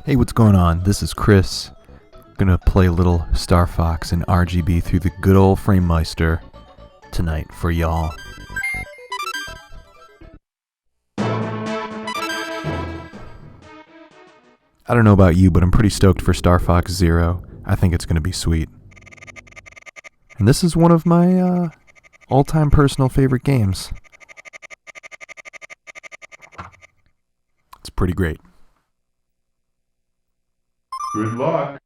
Hey, what's going on? This is Chris. Gonna play a little Star Fox and RGB through the good old Framemeister tonight for y'all. I don't know about you, but I'm pretty stoked for Star Fox Zero. I think it's gonna be sweet. And this is one of my all-time personal favorite games. It's pretty great. Good luck.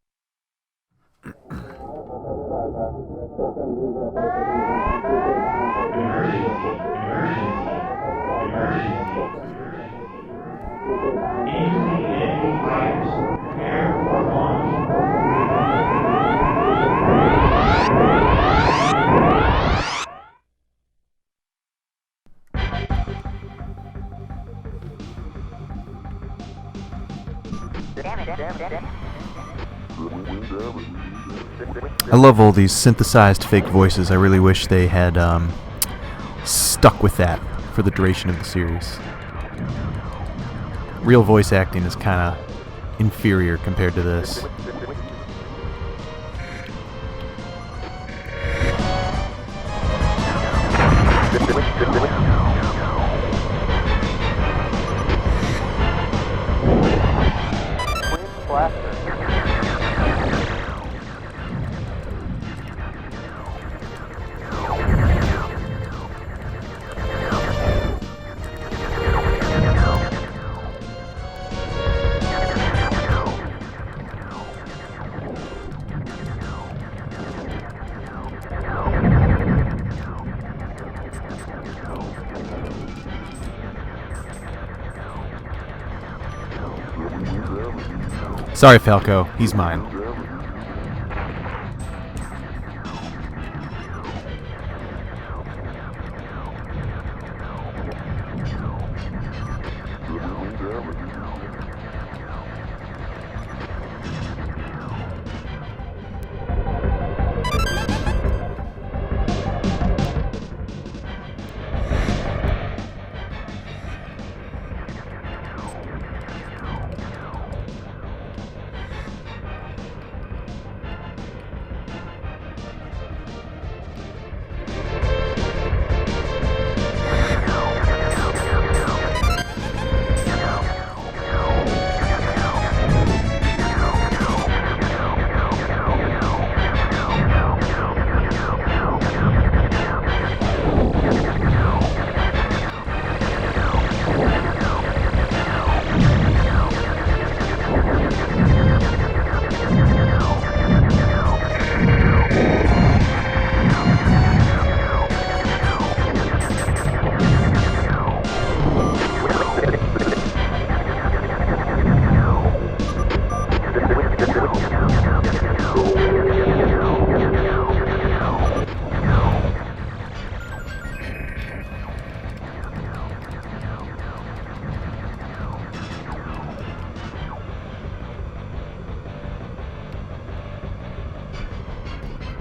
I love all these synthesized fake voices. I really wish they had stuck with that for the duration of the series. Real voice acting is kind of inferior compared to this. Sorry, Falco. He's mine.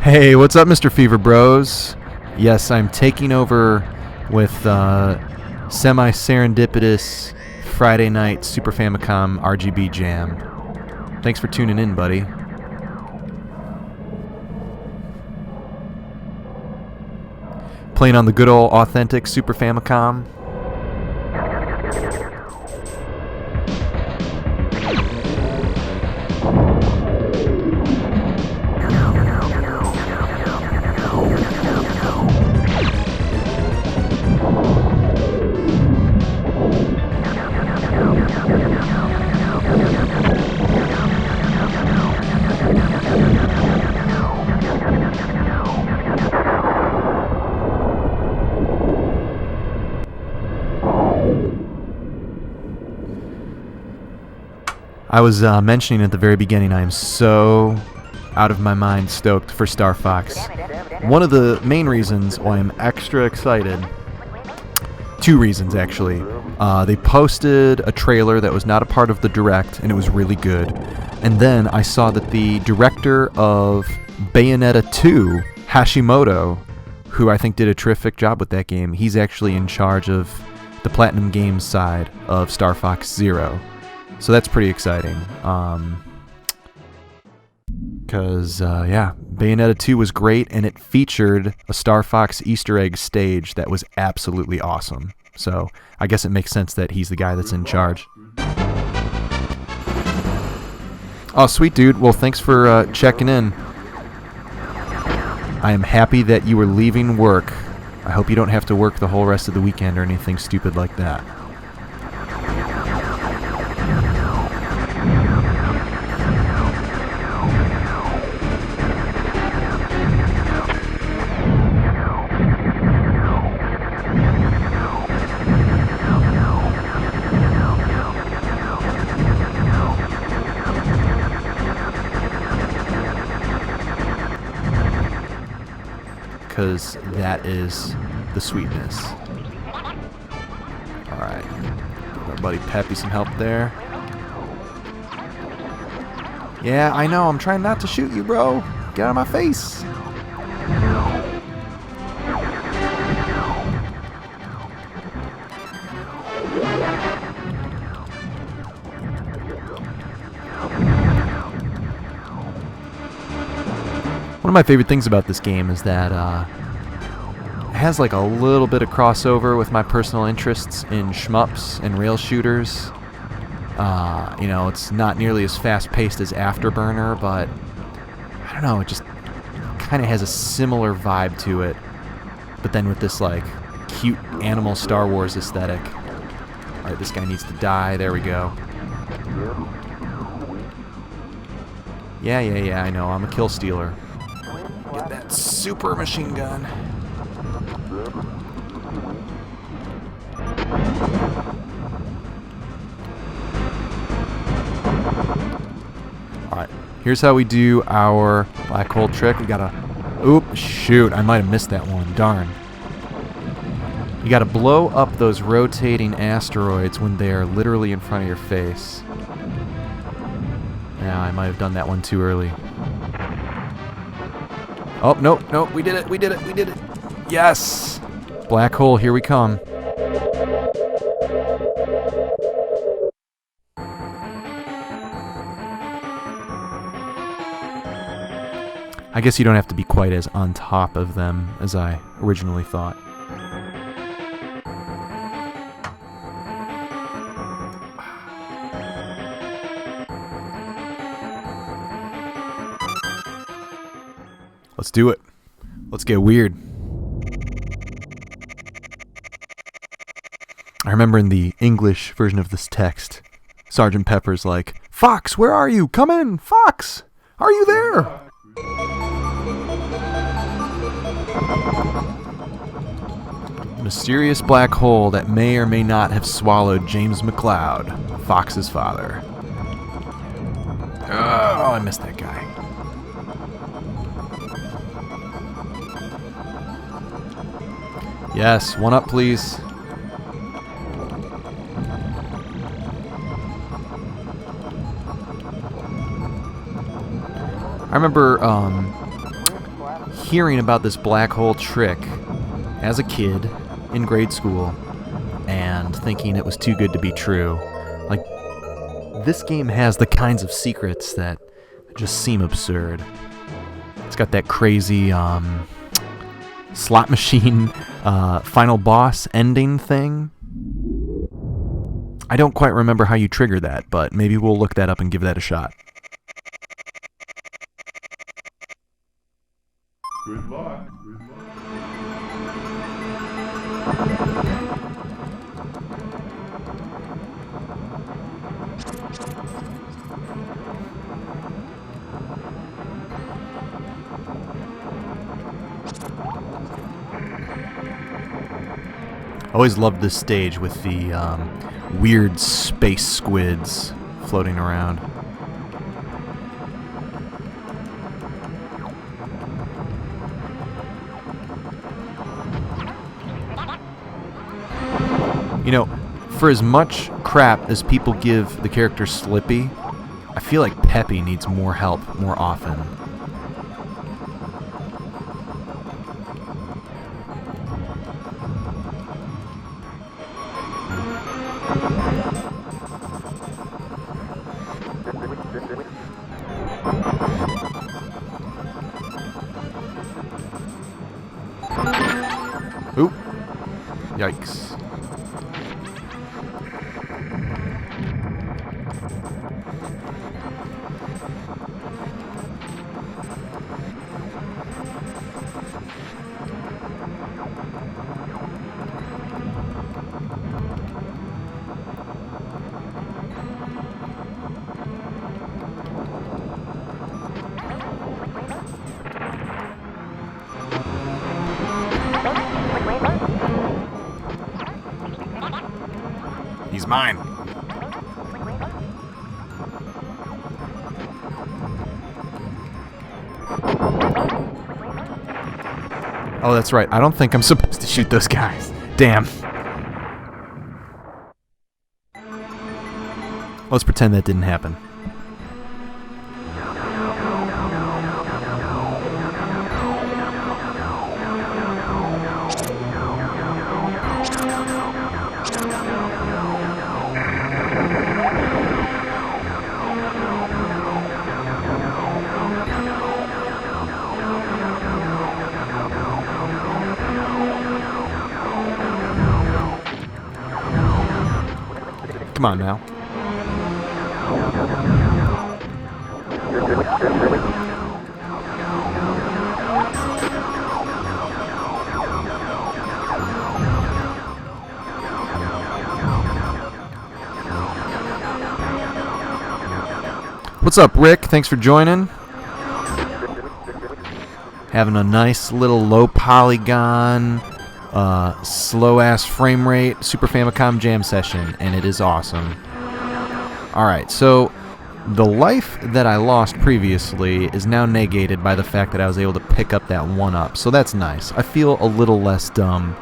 Hey, what's up, Mr. Fever Bros? Yes, I'm taking over with semi-serendipitous Friday night Super Famicom RGB jam. Thanks for tuning in, buddy. Playing on the good old authentic Super Famicom. I was mentioning at the very beginning, I am so out of my mind stoked for Star Fox. One of the main reasons why I'm extra excited, two reasons actually. They posted a trailer that was not a part of the Direct, and it was really good. And then I saw that the director of Bayonetta 2, Hashimoto, who I think did a terrific job with that game, he's actually in charge of the Platinum Games side of Star Fox Zero. So that's pretty exciting. Because, yeah, Bayonetta 2 was great, and it featured a Star Fox Easter egg stage that was absolutely awesome. So I guess it makes sense that he's the guy that's in charge. Oh, sweet dude. Well, thanks for checking in. I am happy that you were leaving work. I hope you don't have to work the whole rest of the weekend or anything stupid like that. Because that is the sweetness. Alright. Give our buddy Peppy some help there. Yeah, I know. I'm trying not to shoot you, bro. Get out of my face. One of my favorite things about this game is that it has like a little bit of crossover with my personal interests in shmups and rail shooters. You know, it's not nearly as fast-paced as Afterburner, but I don't know, it just kind of has a similar vibe to it, but then with this like cute animal Star Wars aesthetic. Alright, this guy needs to die. There we go. Yeah, I know. I'm a kill stealer. Get that super machine gun. Alright, here's how we do our black hole trick. We gotta... Oop, shoot, I might have missed that one. Darn. You gotta blow up those rotating asteroids when they are literally in front of your face. Yeah, I might have done that one too early. Oh, nope, we did it. Yes! Black hole, here we come. I guess you don't have to be quite as on top of them as I originally thought. Let's do it. Let's get weird. I remember in the English version of this text, Sergeant Pepper's like, "Fox, where are you? Come in! Fox! Are you there?" Mysterious black hole that may or may not have swallowed James McCloud, Fox's father. Oh, I missed that guy. Yes, one up, please. I remember hearing about this black hole trick as a kid in grade school and thinking it was too good to be true. Like, this game has the kinds of secrets that just seem absurd. It's got that crazy slot machine final boss ending thing. I don't quite remember how you trigger that, but maybe we'll look that up and give that a shot. Good luck. I always loved this stage with the weird space squids floating around. You know, for as much crap as people give the character Slippy, I feel like Peppy needs more help more often. Oop. Yikes. He's mine. Oh, that's right. I don't think I'm supposed to shoot those guys. Damn. Let's pretend that didn't happen. Come on now. What's up, Rick? Thanks for joining. Having a nice little low polygon, slow-ass frame rate Super Famicom jam session, and it is awesome. Alright, so the life that I lost previously is now negated by the fact that I was able to pick up that 1-up, so that's nice. I feel a little less dumb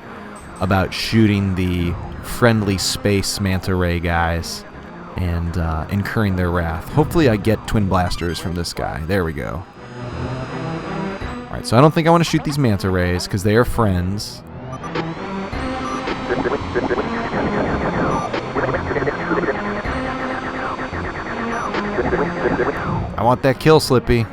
about shooting the friendly space manta ray guys and incurring their wrath. Hopefully I get twin blasters from this guy. There we go. Alright, so I don't think I want to shoot these manta rays because they are friends. I want that kill, Slippy.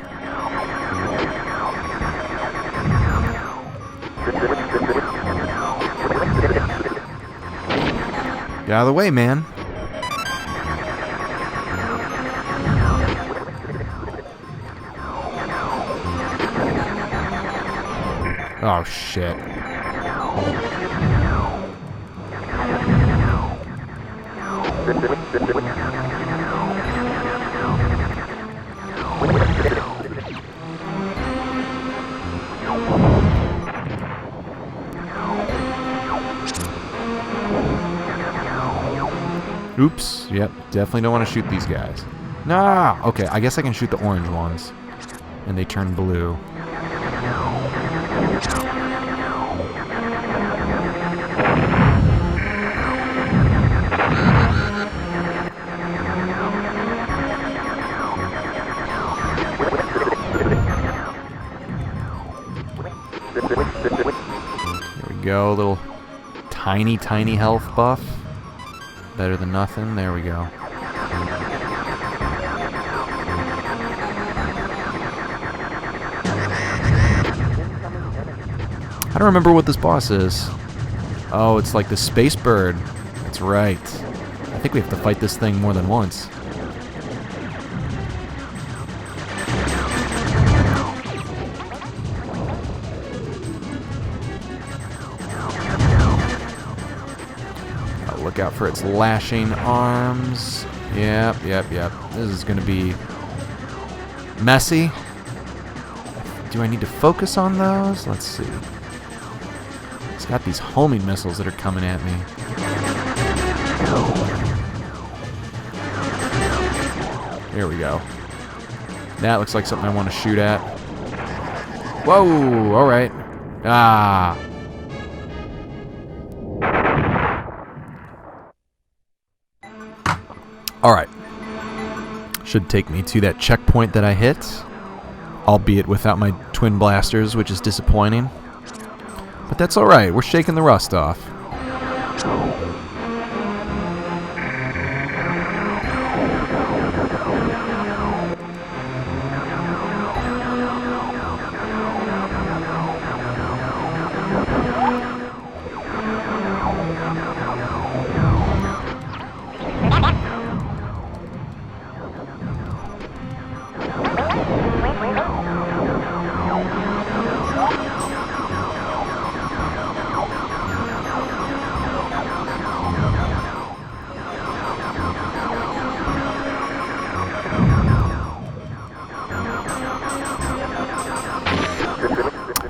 Get out of the way, man. Oh, shit. Oops. Yep. Definitely don't want to shoot these guys. Nah. Okay, I guess I can shoot the orange ones. And they turn blue. There we go. A little tiny health buff. Better than nothing. There we go. I don't remember what this boss is. Oh, it's like the space bird. That's right. I think we have to fight this thing more than once. Look out for its lashing arms. Yep. This is going to be messy. Do I need to focus on those? Let's see. It's got these homing missiles that are coming at me. There we go. That looks like something I want to shoot at. Whoa! Alright. Ah. Alright. Should take me to that checkpoint that I hit. Albeit without my twin blasters, which is disappointing. But that's alright. We're shaking the rust off.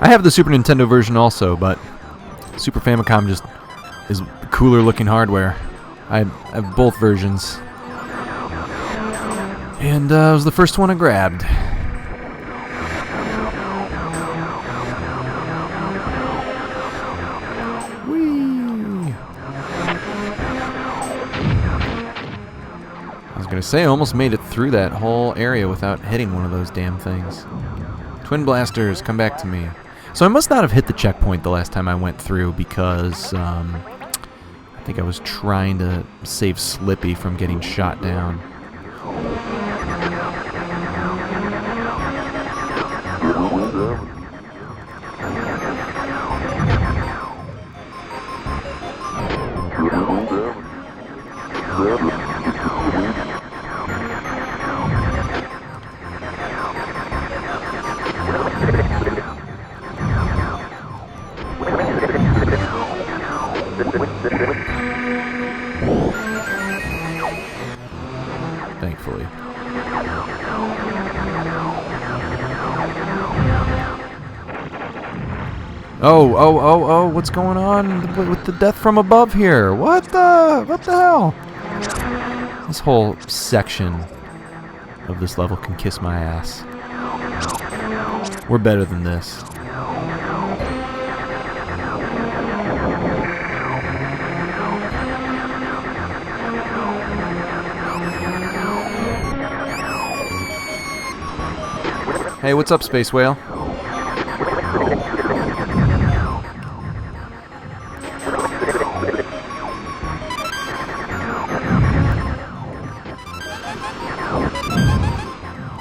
I have the Super Nintendo version also, but Super Famicom just is cooler looking hardware. I have both versions. And it was the first one I grabbed. Whee! I was gonna say I almost made it through that whole area without hitting one of those damn things. Twin blasters, come back to me. So I must not have hit the checkpoint the last time I went through because I think I was trying to save Slippy from getting shot down. Thankfully. Oh, what's going on with the death from above here? What the hell? This whole section of this level can kiss my ass. We're better than this. Hey, what's up, Space Whale?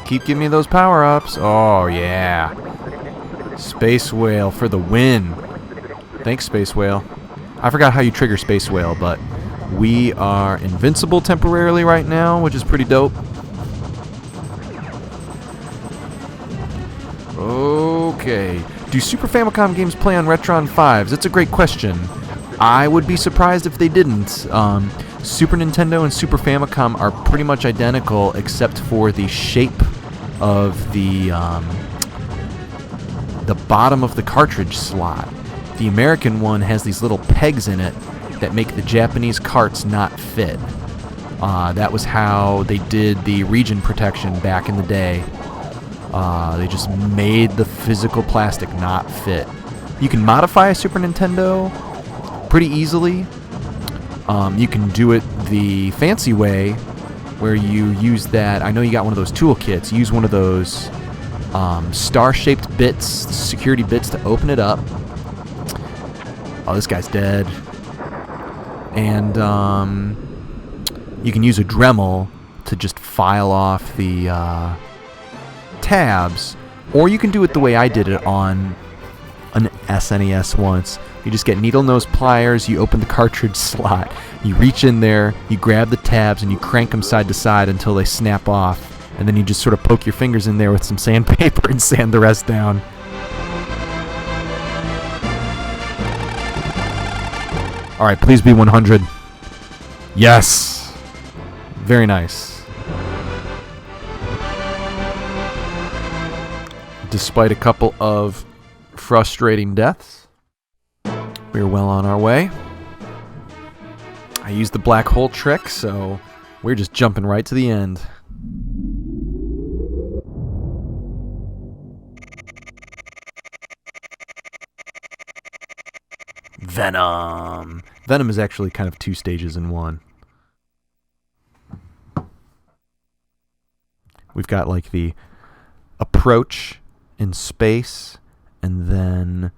Keep giving me those power-ups. Oh, yeah. Space Whale for the win. Thanks, Space Whale. I forgot how you trigger Space Whale, but we are invincible temporarily right now, which is pretty dope. Okay. Do Super Famicom games play on Retron 5s? That's a great question. I would be surprised if they didn't. Super Nintendo and Super Famicom are pretty much identical except for the shape of the bottom of the cartridge slot. The American one has these little pegs in it that make the Japanese carts not fit. That was how they did the region protection back in the day. They just made the physical plastic not fit. You can modify a Super Nintendo pretty easily. You can do it the fancy way, where you use that. I know you got one of those toolkits. Use one of those star-shaped bits, security bits, to open it up. Oh, this guy's dead. And you can use a Dremel to just file off the tabs, or you can do it the way I did it on an SNES once. You just get needle nose pliers, you open the cartridge slot, you reach in there, you grab the tabs, and you crank them side to side until they snap off, and then you just sort of poke your fingers in there with some sandpaper and sand the rest down. Alright, please be 100. Yes! Very nice. Despite a couple of frustrating deaths, we're well on our way. I used the black hole trick, so we're just jumping right to the end. Venom. Venom is actually kind of 2 stages in one. We've got like the approach in space, and then,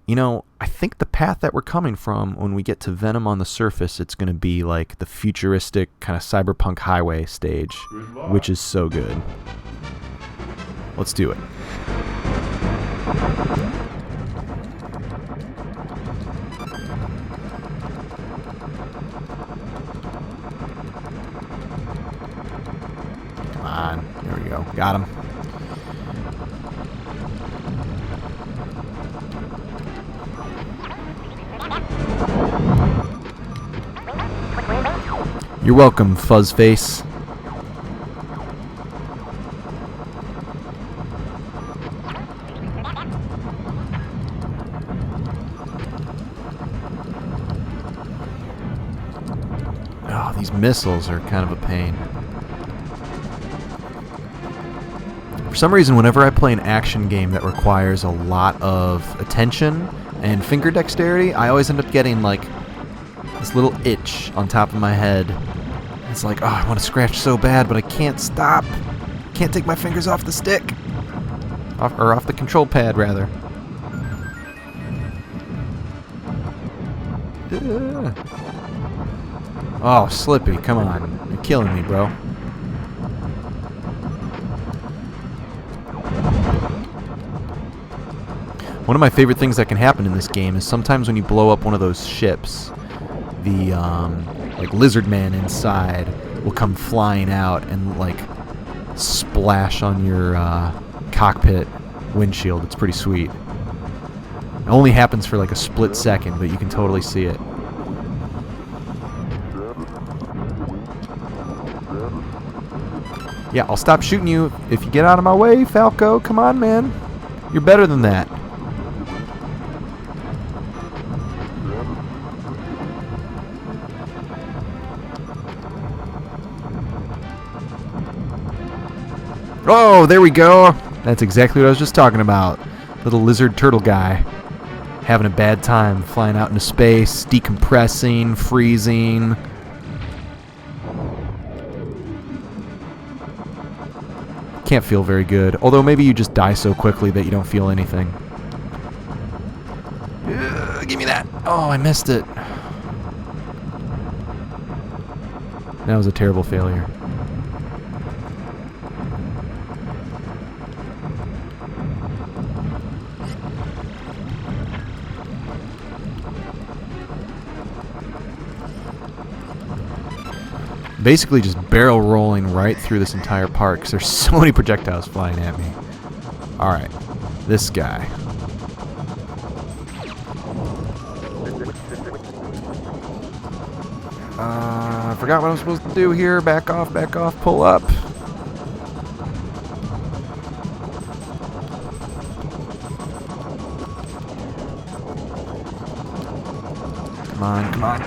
you know, I think the path that we're coming from, when we get to Venom on the surface, it's going to be like the futuristic kind of cyberpunk highway stage, which is so good. Let's do it. Come on. There we go. Got him. You're welcome, Fuzzface. Oh, these missiles are kind of a pain. For some reason, whenever I play an action game that requires a lot of attention and finger dexterity, I always end up getting like this little itch on top of my head. It's like, oh, I want to scratch so bad, but I can't stop. Can't take my fingers off the stick. Off the control pad, rather. Oh, Slippy, come on. You're killing me, bro. One of my favorite things that can happen in this game is sometimes when you blow up one of those ships, the like lizard man inside will come flying out and like splash on your cockpit windshield. It's pretty sweet. It only happens for like a split second, but you can totally see it. Yeah, I'll stop shooting you if you get out of my way, Falco. Come on, man. You're better than that. Oh, there we go. That's exactly what I was just talking about. Little lizard turtle guy. Having a bad time flying out into space, decompressing, freezing. Can't feel very good. Although maybe you just die so quickly that you don't feel anything. Give me that. Oh, I missed it. That was a terrible failure. Basically just barrel rolling right through this entire park because there's so many projectiles flying at me. Alright, this guy. I forgot what I'm supposed to do here. Back off, pull up. Come on.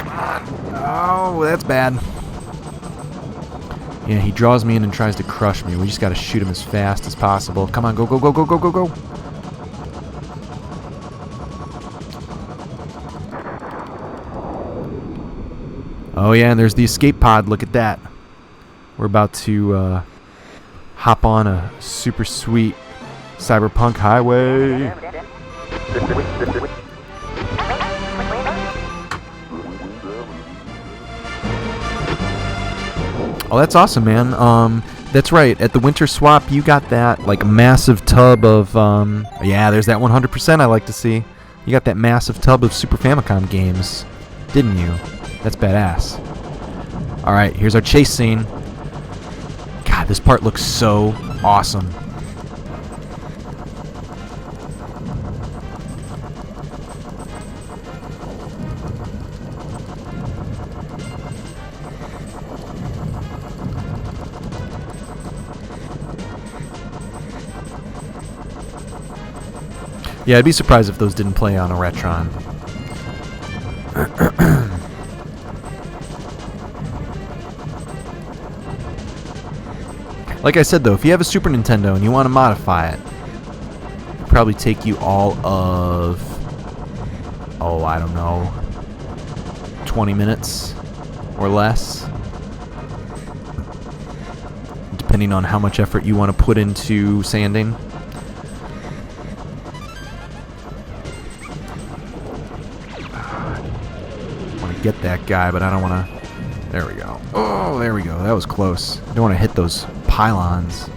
Oh, that's bad. Yeah, he draws me in and tries to crush me. We just gotta shoot him as fast as possible. Come on, go. Oh yeah, and there's the escape pod. Look at that. We're about to hop on a super sweet cyberpunk highway. Oh, that's awesome, man. That's right. At the Winter Swap, you got that like massive tub of yeah, there's that 100% I like to see. You got that massive tub of Super Famicom games, didn't you? That's badass. All right, here's our chase scene. God, this part looks so awesome. Yeah, I'd be surprised if those didn't play on a Retron. Like I said, though, if you have a Super Nintendo and you want to modify it, it'll probably take you all of oh, I don't know, 20 minutes or less, depending on how much effort you want to put into sanding. I want to get that guy, but I don't want to. There we go. Oh, there we go. That was close. I don't want to hit those pylons.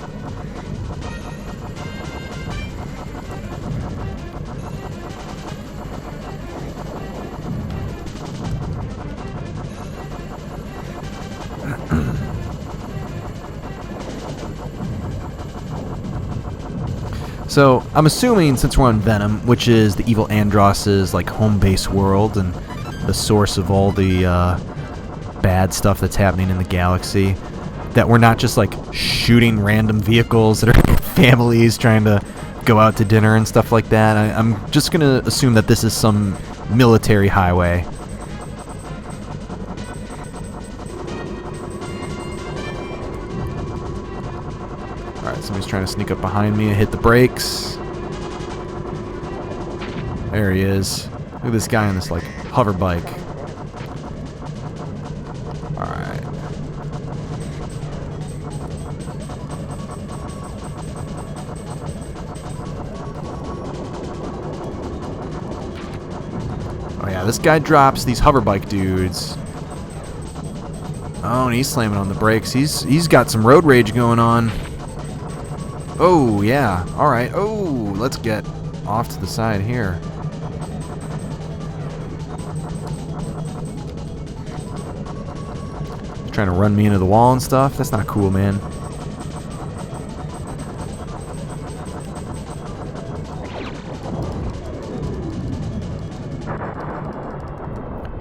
So, I'm assuming, since we're on Venom, which is the evil Andross's like home base world and the source of all the bad stuff that's happening in the galaxy, that we're not just like shooting random vehicles that are families trying to go out to dinner and stuff like that. I'm just going to assume that this is some military highway. Alright, somebody's trying to sneak up behind me. I hit the brakes. There he is. Look at this guy on this like hover bike. Alright. Oh yeah, this guy drops these hover bike dudes. Oh, and he's slamming on the brakes. He's got some road rage going on. Oh, yeah. Alright. Oh, let's get off to the side here. Trying to run me into the wall and stuff. That's not cool, man.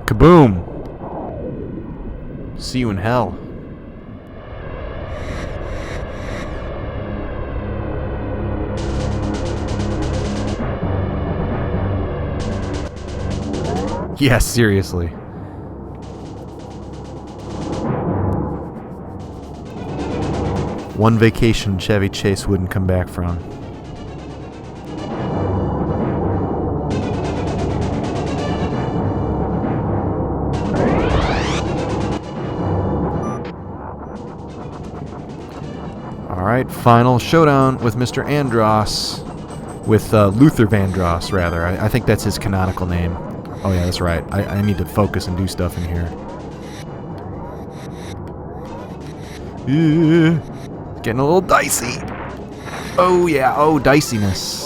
Kaboom! See you in hell. Yeah, seriously. One vacation Chevy Chase wouldn't come back from. Alright, final showdown with Mr. Andross. With Luther Vandross, rather. I think that's his canonical name. Oh yeah, that's right. I need to focus and do stuff in here. Yeah. Getting a little dicey. Oh yeah, oh, diciness.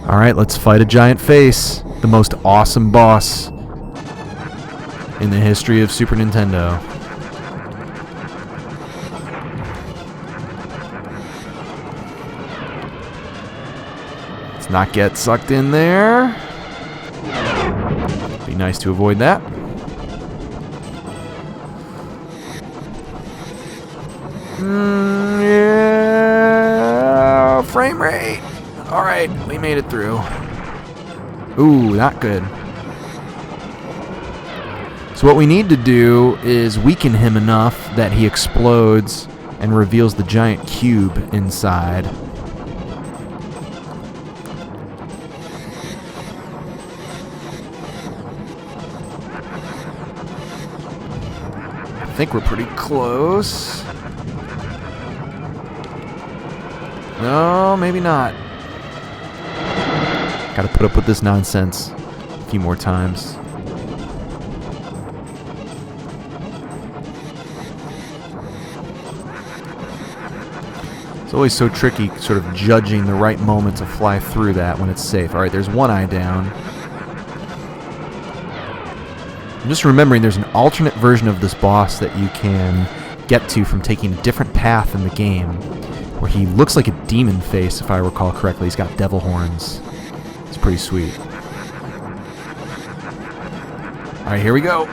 Alright, let's fight a giant face. The most awesome boss in the history of Super Nintendo. Let's not get sucked in there. Be nice to avoid that. Yeah, frame rate. Alright, we made it through. Ooh, not good. So what we need to do is weaken him enough that he explodes and reveals the giant cube inside. I think we're pretty close. No, maybe not. Gotta put up with this nonsense a few more times. It's always so tricky sort of judging the right moment to fly through that when it's safe. Alright, there's one eye down. I'm just remembering there's an alternate version of this boss that you can get to from taking a different path in the game, where he looks like a demon face, if I recall correctly. He's got devil horns. It's pretty sweet. Alright, here we go.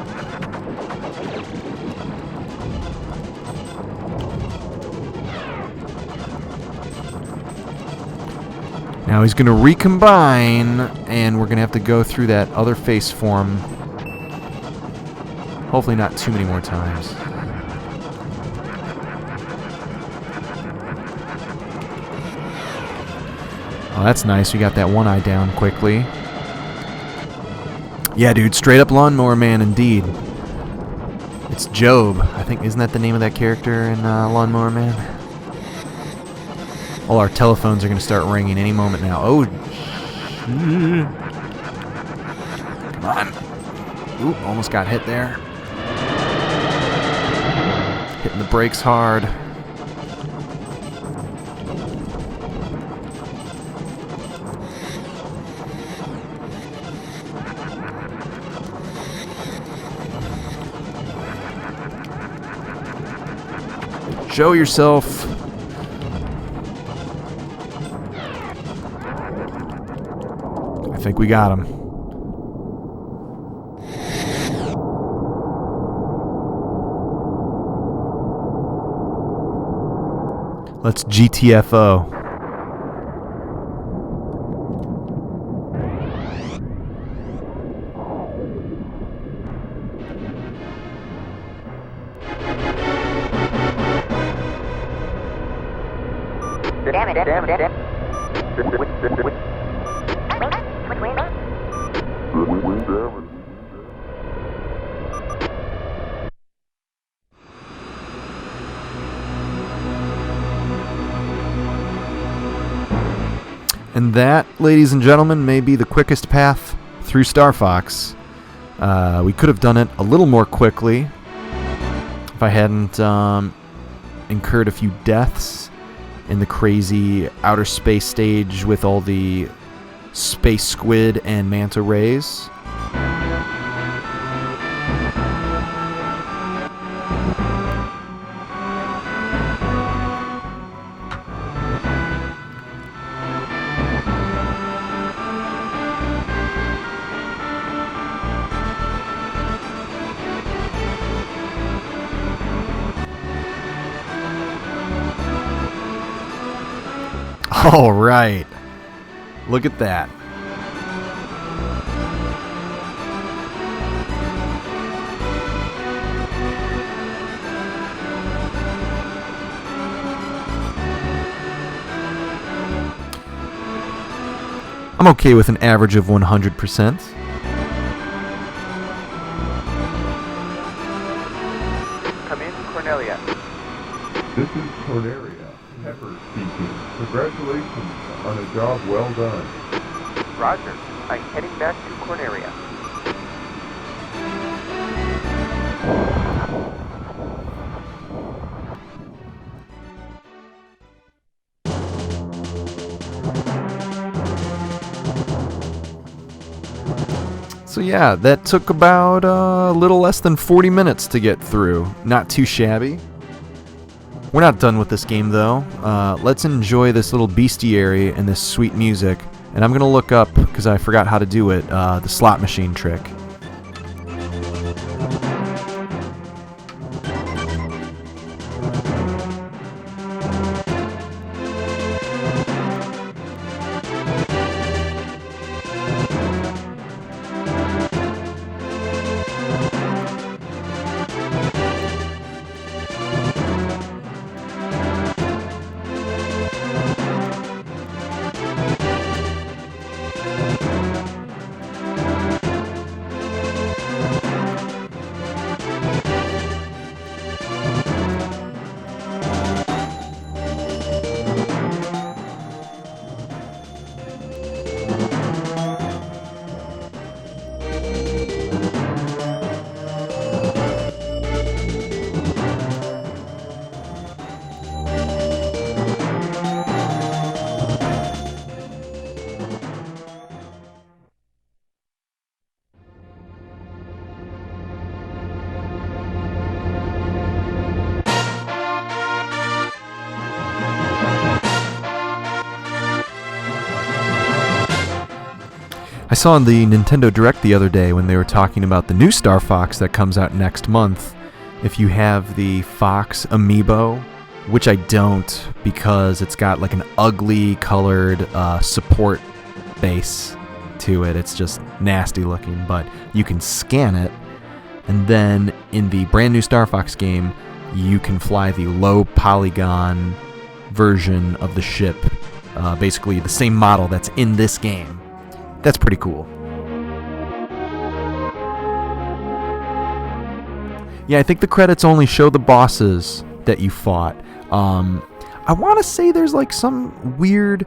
Now he's going to recombine, and we're going to have to go through that other face form. Hopefully not too many more times. Oh, that's nice. We got that one eye down quickly. Yeah, dude, straight up Lawnmower Man, indeed. It's Job. I think, isn't that the name of that character in Lawnmower Man? All our telephones are going to start ringing any moment now. Oh, come on. Oop, almost got hit there. Hitting the brakes hard. Show yourself. I think we got him. Let's GTFO. And that, ladies and gentlemen, may be the quickest path through Star Fox. We could have done it a little more quickly if I hadn't incurred a few deaths in the crazy outer space stage with all the space squid and manta rays. All right. Look at that. I'm okay with an average of 100%. Come in, Cornelia. This is Cornelia. Pepper speaking. Congratulations on a job well done. Roger. I'm heading back to Cornelia. So yeah, that took about a little less than 40 minutes to get through. Not too shabby. We're not done with this game, though. Let's enjoy this little bestiary and this sweet music. And I'm going to look up, because I forgot how to do it, the slot machine trick. I saw on the Nintendo Direct the other day when they were talking about the new Star Fox that comes out next month. If you have the Fox Amiibo, which I don't because it's got like an ugly colored support base to it. It's just nasty looking, but you can scan it, and then in the brand new Star Fox game, you can fly the low polygon version of the ship basically the same model that's in this game. That's pretty cool. Yeah, I think the credits only show the bosses that you fought. I want to say there's like some weird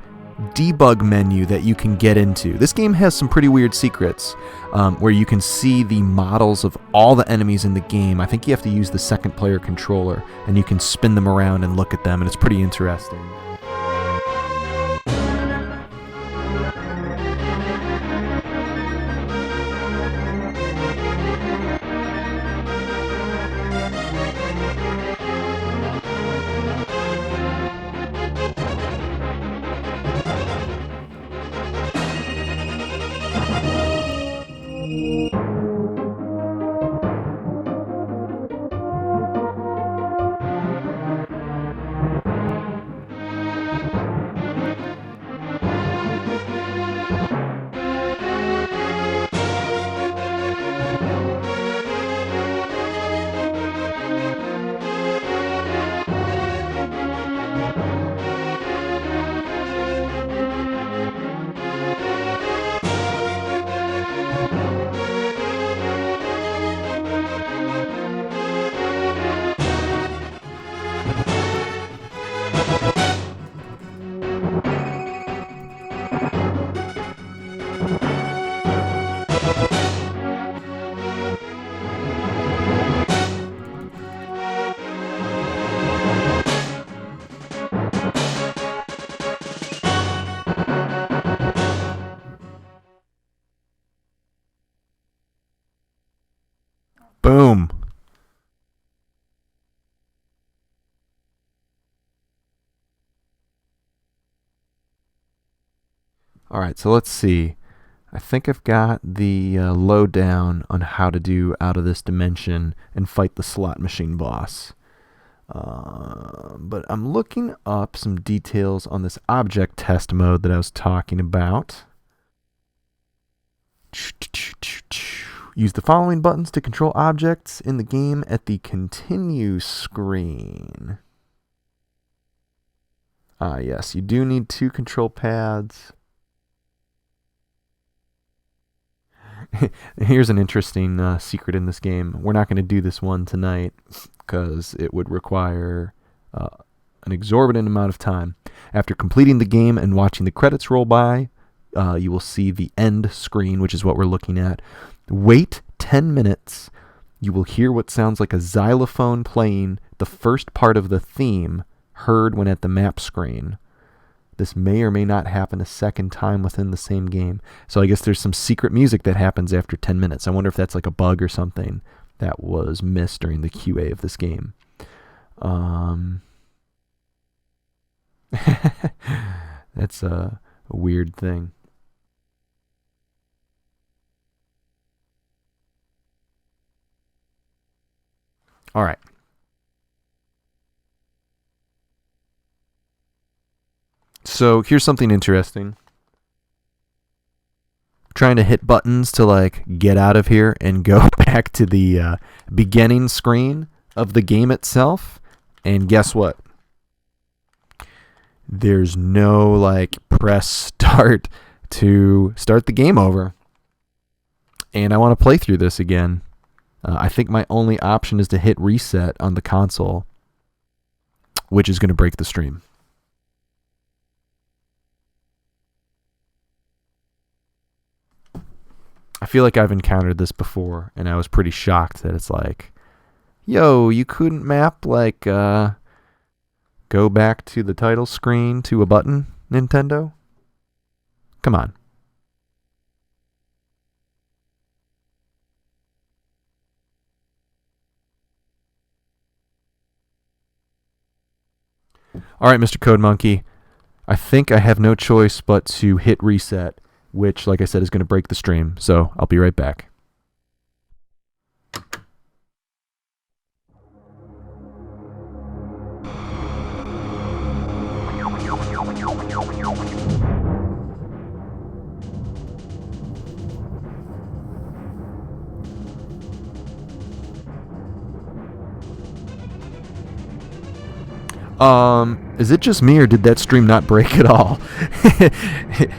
debug menu that you can get into. This game has some pretty weird secrets where you can see the models of all the enemies in the game. I think you have to use the second player controller, and you can spin them around and look at them, and it's pretty interesting. Boom. Alright, so let's see. I think I've got the lowdown on how to do Out of This Dimension and fight the slot machine boss. But I'm looking up some details on this object test mode that I was talking about. Use the following buttons to control objects in the game at the continue screen. Yes, you do need 2 control pads. Here's an interesting secret in this game. We're not going to do this one tonight because it would require an exorbitant amount of time. After completing the game and watching the credits roll by, you will see the end screen, which is what we're looking at. Wait 10 minutes. You will hear what sounds like a xylophone playing the first part of the theme heard when at the map screen. This may or may not happen a second time within the same game. So I guess there's some secret music that happens after 10 minutes. I wonder if that's like a bug or something that was missed during the QA of this game. That's a weird thing. All right. So here's something interesting. Trying to hit buttons to like get out of here and go back to the beginning screen of the game itself. And guess what? There's no like press start to start the game over. And I want to play through this again. I think my only option is to hit reset on the console, which is going to break the stream. I feel like I've encountered this before, and I was pretty shocked that it's like, yo, you couldn't map, like, go back to the title screen to a button, Nintendo? Come on. All right, Mr. Code Monkey, I think I have no choice but to hit reset, which, like I said, is going to break the stream. So I'll be right back. Is it just me or did that stream not break at all?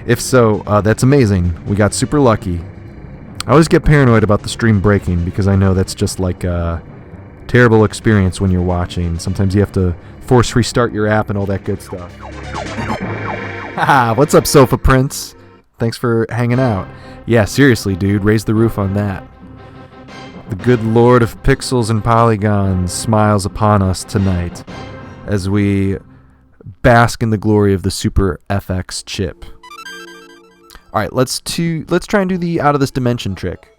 If so, that's amazing. We got super lucky. I always get paranoid about the stream breaking because I know that's just like a terrible experience when you're watching. Sometimes you have to force restart your app and all that good stuff. Haha, what's up, Sofa Prince? Thanks for hanging out. Yeah, seriously, dude, raise the roof on that. The good lord of pixels and polygons smiles upon us tonight as we bask in the glory of the Super FX chip. All right, let's try and do the out of this dimension trick.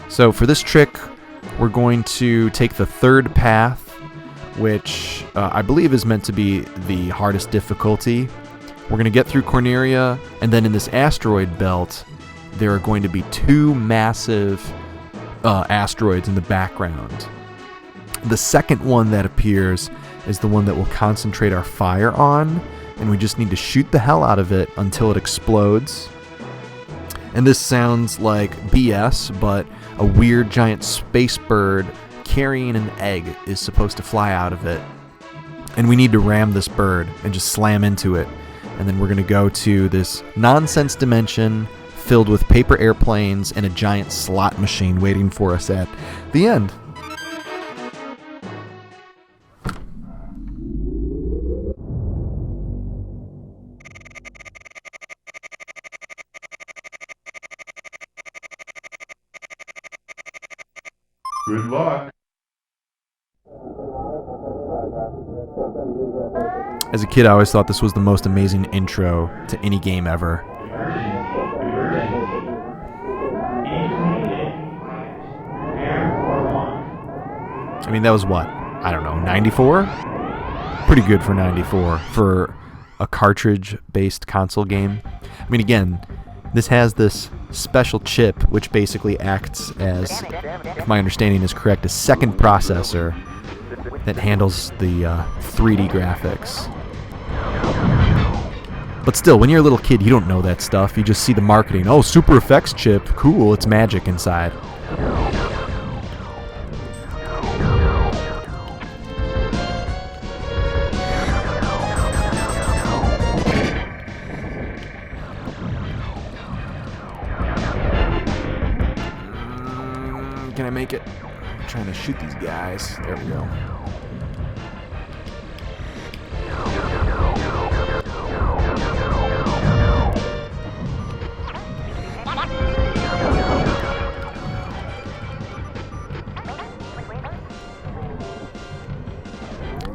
So for this trick, we're going to take the third path, which I believe is meant to be the hardest difficulty. We're going to get through Corneria, and then in this asteroid belt, there are going to be two massive asteroids in the background. The second one that appears is the one that we'll concentrate our fire on, and we just need to shoot the hell out of it until it explodes. And this sounds like BS, but a weird giant space bird carrying an egg is supposed to fly out of it. And we need to ram this bird and just slam into it. And then we're going to go to this nonsense dimension filled with paper airplanes and a giant slot machine waiting for us at the end. Good luck. As a kid, I always thought this was the most amazing intro to any game ever. I mean, that was what? I don't know, 94? Pretty good for 94 for a cartridge-based console game. I mean, again, this has this special chip which basically acts as, if my understanding is correct, a second processor that handles the 3D graphics. But still, when you're a little kid, you don't know that stuff. You just see the marketing. Oh, Super Effects chip. Cool, it's magic inside. Can I make it? I'm trying to shoot these guys. There we go.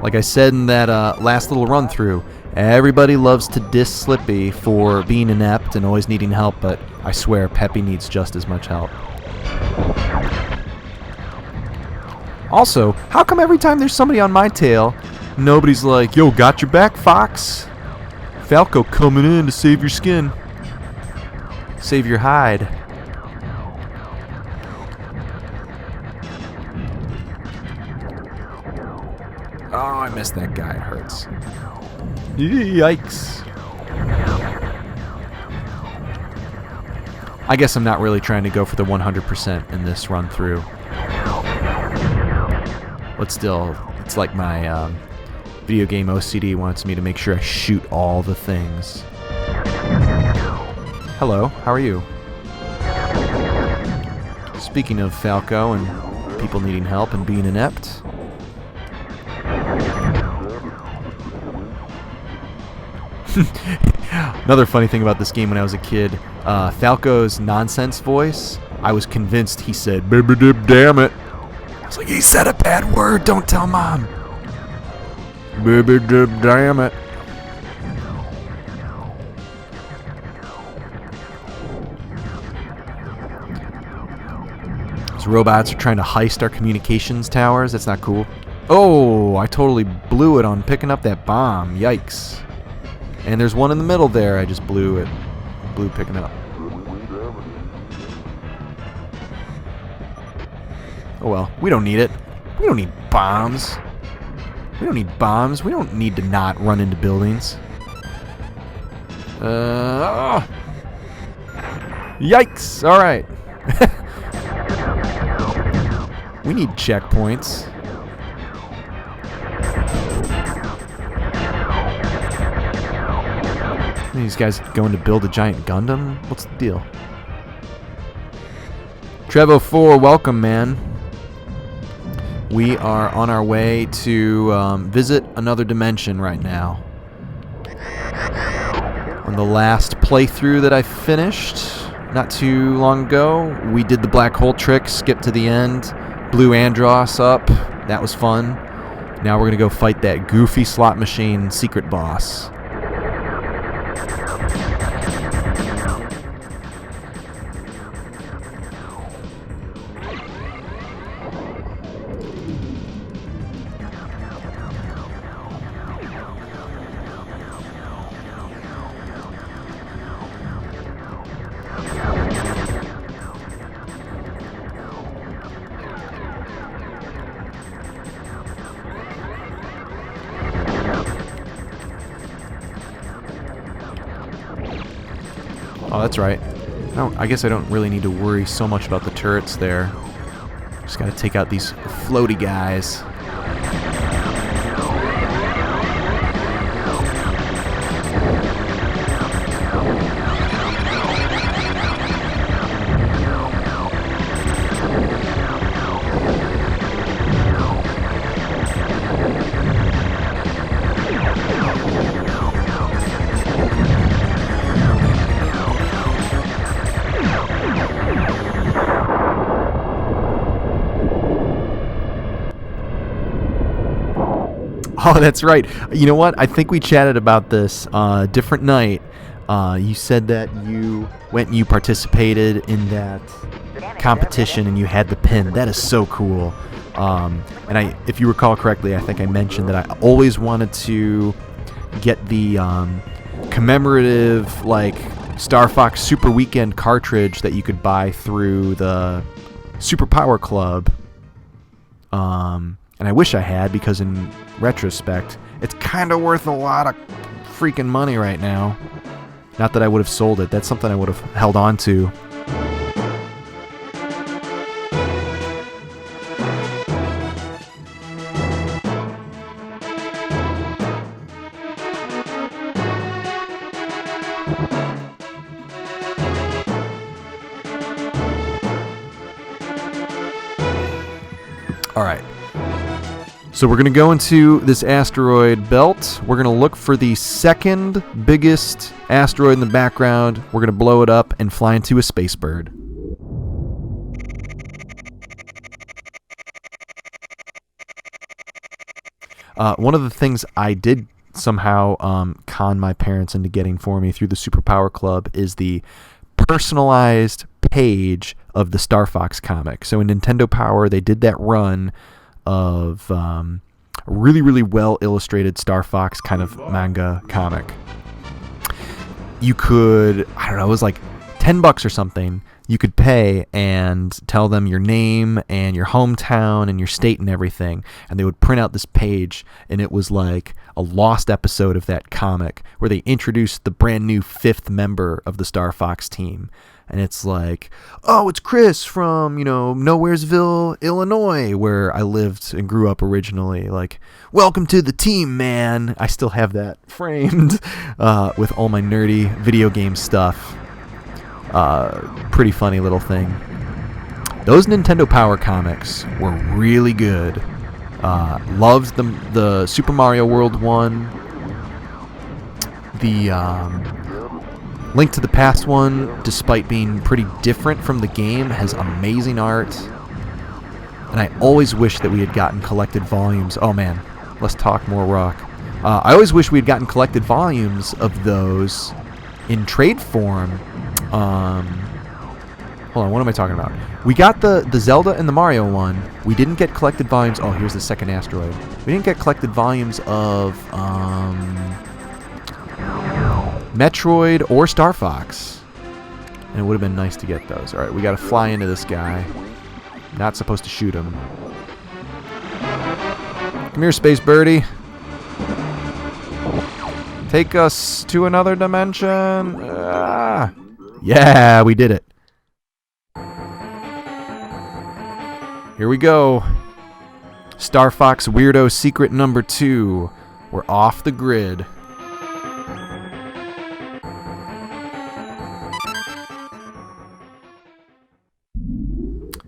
Like I said in that last little run through, everybody loves to diss Slippy for being inept and always needing help, but I swear Peppy needs just as much help. Also, how come every time there's somebody on my tail, nobody's like, yo, got your back, Fox? Falco coming in to save your skin. Save your hide. Oh, I missed that guy. It hurts. Yikes. I guess I'm not really trying to go for the 100% in this run through. But still, it's like my video game OCD wants me to make sure I shoot all the things. Hello, how are you? Speaking of Falco and people needing help and being inept. Another funny thing about this game when I was a kid, Falco's nonsense voice, I was convinced he said, "Baby dip, damn it." I was like, he said a bad word, don't tell Mom. Baby dip, damn it. These robots are trying to heist our communications towers. That's not cool. Oh, I totally blew it on picking up that bomb. Yikes. And there's one in the middle there. I just blew it. Blew picking up. Oh well, we don't need it. We don't need bombs. We don't need bombs. We don't need to not run into buildings. Yikes! Alright. We need checkpoints. These guys going to build a giant Gundam? What's the deal? Trevo 4, welcome, man. We are on our way to visit another dimension right now. On the last playthrough that I finished not too long ago, we did the black hole trick, skipped to the end, blew Andros up. That was fun. Now we're going to go fight that goofy slot machine secret boss. Oh, that's right. I guess I don't really need to worry so much about the turrets there. Just gotta take out these floaty guys. Oh, that's right. You know what? I think we chatted about this different night. You said that you went and you participated in that competition and you had the pin. That is so cool. And if you recall correctly, I think I mentioned that I always wanted to get the commemorative, like, Star Fox Super Weekend cartridge that you could buy through the Super Power Club. And I wish I had, because in retrospect, it's kind of worth a lot of freaking money right now. Not that I would have sold it. That's something I would have held on to. All right. So we're going to go into this asteroid belt. We're going to look for the second biggest asteroid in the background. We're going to blow it up and fly into a space bird. One of the things I did somehow con my parents into getting for me through the Super Power Club is the personalized page of the Star Fox comic. So in Nintendo Power, they did that run of really, really well illustrated Star Fox kind of manga comic. You could, I don't know, it was like $10 or something. You could pay and tell them your name and your hometown and your state and everything, and they would print out this page, and it was like a lost episode of that comic where they introduced the brand new 5th member of the Star Fox team. And it's like, oh, it's Chris from, Nowheresville, Illinois, where I lived and grew up originally. Like, welcome to the team, man. I still have that framed with all my nerdy video game stuff. Pretty funny little thing. Those Nintendo Power comics were really good. Loved the Super Mario World one. The Link to the Past one, despite being pretty different from the game, has amazing art. And I always wish that we had gotten collected volumes. Oh man, let's talk more rock. I always wish we had gotten collected volumes of those in trade form. Hold on, what am I talking about? We got the Zelda and the Mario one. We didn't get collected volumes. Oh, here's the second asteroid. We didn't get collected volumes of Metroid or Star Fox. And it would have been nice to get those. Alright, we gotta fly into this guy. Not supposed to shoot him. Come here, Space Birdie. Take us to another dimension. Yeah, we did it. Here we go. Star Fox Weirdo Secret number 2. We're off the grid.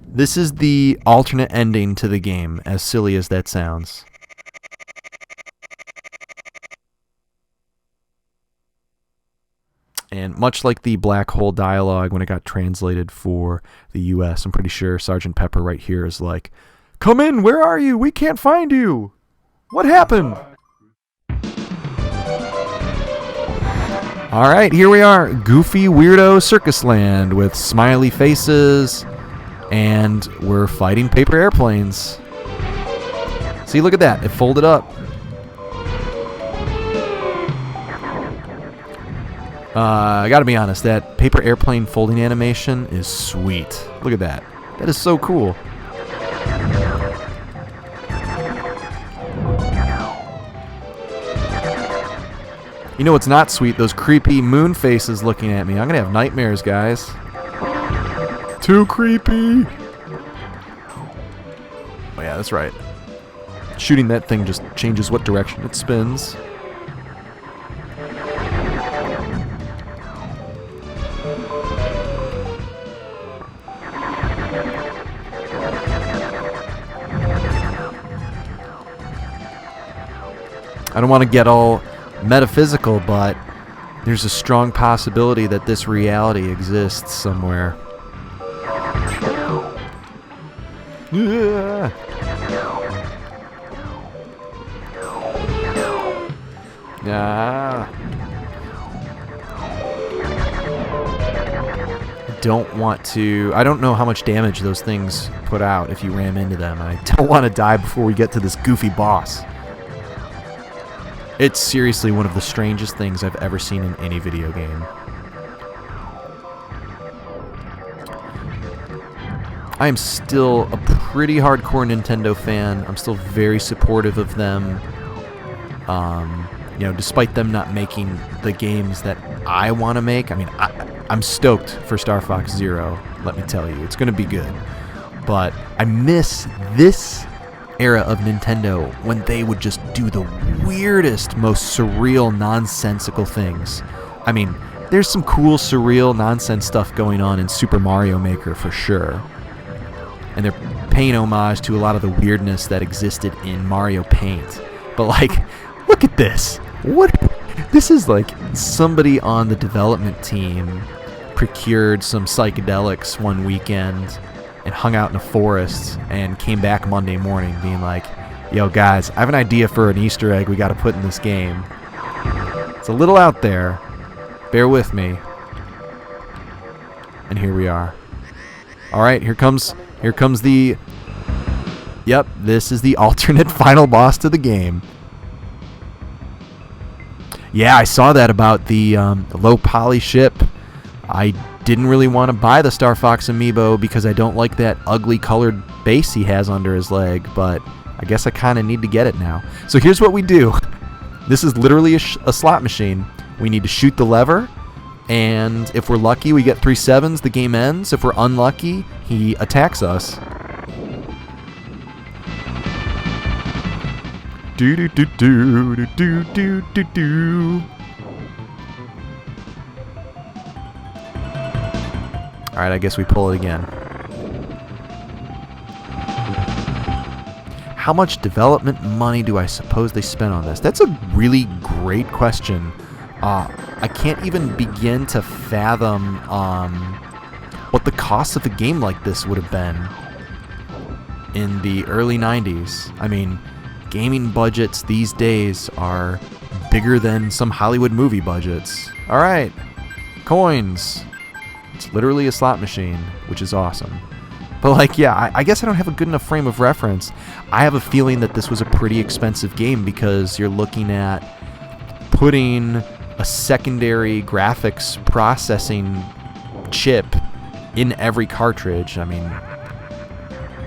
This is the alternate ending to the game, as silly as that sounds. And much like the black hole dialogue when it got translated for the US, I'm pretty sure Sergeant Pepper right here is like, "Come in, where are you? We can't find you. What happened?" Alright, here we are. Goofy Weirdo Circus Land with smiley faces. And we're fighting paper airplanes. See, look at that. It folded up. I gotta be honest, that paper airplane folding animation is sweet. Look at that. That is so cool. You know what's not sweet? Those creepy moon faces looking at me. I'm gonna have nightmares, guys. Too creepy. Oh yeah, that's right. Shooting that thing just changes what direction it spins. I don't want to get all metaphysical, but there's a strong possibility that this reality exists somewhere. Yeah. I don't know how much damage those things put out if you ram into them. I don't want to die before we get to this goofy boss. It's seriously one of the strangest things I've ever seen in any video game. I am still a pretty hardcore Nintendo fan. I'm still very supportive of them. Despite them not making the games that I want to make. I mean, I'm stoked for Star Fox Zero, let me tell you. It's going to be good. But I miss this era of Nintendo when they would just do the weirdest, most surreal, nonsensical things. I mean, there's some cool, surreal, nonsense stuff going on in Super Mario Maker for sure. And they're paying homage to a lot of the weirdness that existed in Mario Paint. But like, look at this. What? This is like somebody on the development team procured some psychedelics one weekend and hung out in a forest and came back Monday morning being like, "Yo guys, I have an idea for an Easter egg we got to put in this game. It's a little out there. Bear with me." And here we are. All right, here comes the... Yep, this is the alternate final boss to the game. Yeah, I saw that about the low poly ship. I didn't really want to buy the Star Fox amiibo because I don't like that ugly colored base he has under his leg, but I guess I kind of need to get it now. So here's what we do. This is literally a slot machine. We need to shoot the lever, and if we're lucky, we get 3 sevens, the game ends. If we're unlucky, he attacks us. Do do do do do do do do do. All right, I guess we pull it again. How much development money do I suppose they spent on this? That's a really great question. I can't even begin to fathom what the cost of a game like this would have been in the early 90s. I mean, gaming budgets these days are bigger than some Hollywood movie budgets. All right, coins. It's literally a slot machine, which is awesome. But like, yeah, I guess I don't have a good enough frame of reference. I have a feeling that this was a pretty expensive game because you're looking at putting a secondary graphics processing chip in every cartridge. I mean,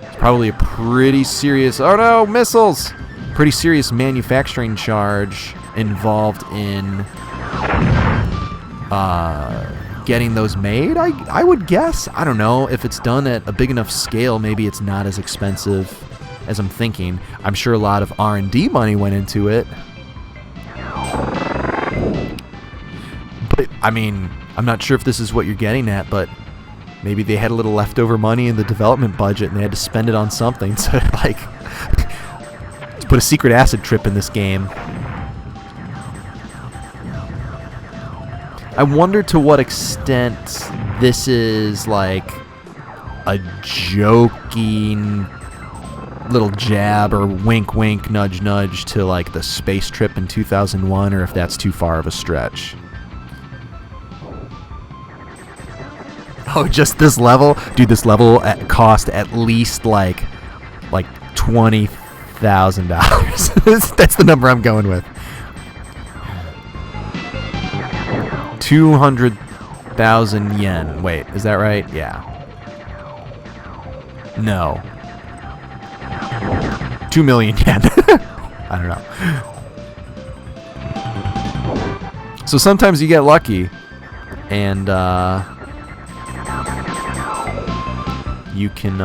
it's probably a pretty serious... Oh no, missiles! Pretty serious manufacturing charge involved in getting those made, I would guess. I don't know. If it's done at a big enough scale, maybe it's not as expensive as I'm thinking. I'm sure a lot of R&D money went into it. But, I mean, I'm not sure if this is what you're getting at, but maybe they had a little leftover money in the development budget and they had to spend it on something. So, like, let's put a secret acid trip in this game. I wonder to what extent this is like a joking little jab or wink wink nudge nudge to like the space trip in 2001, or if that's too far of a stretch. Oh, just this level? Dude, this level cost at least like $20,000. That's the number I'm going with. 200,000 yen. Wait, is that right? Yeah. No. 2 million yen. I don't know. So sometimes you get lucky, and you can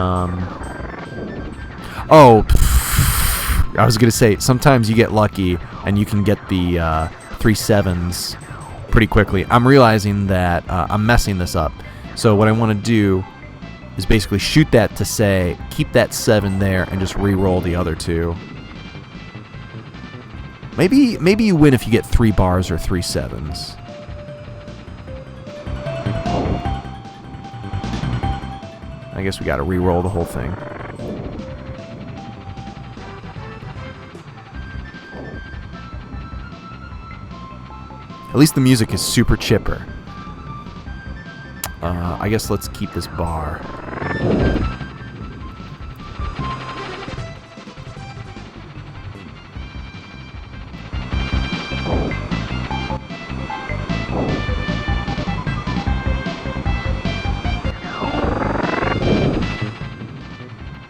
oh, I was gonna say sometimes you get lucky and you can get the 3/7s pretty quickly. I'm realizing that I'm messing this up. So what I want to do is basically shoot that to say keep that 7 there and just re-roll the other 2. Maybe you win if you get 3 bars or 3/7s. I guess we got to re-roll the whole thing. At least the music is super chipper. I guess let's keep this bar.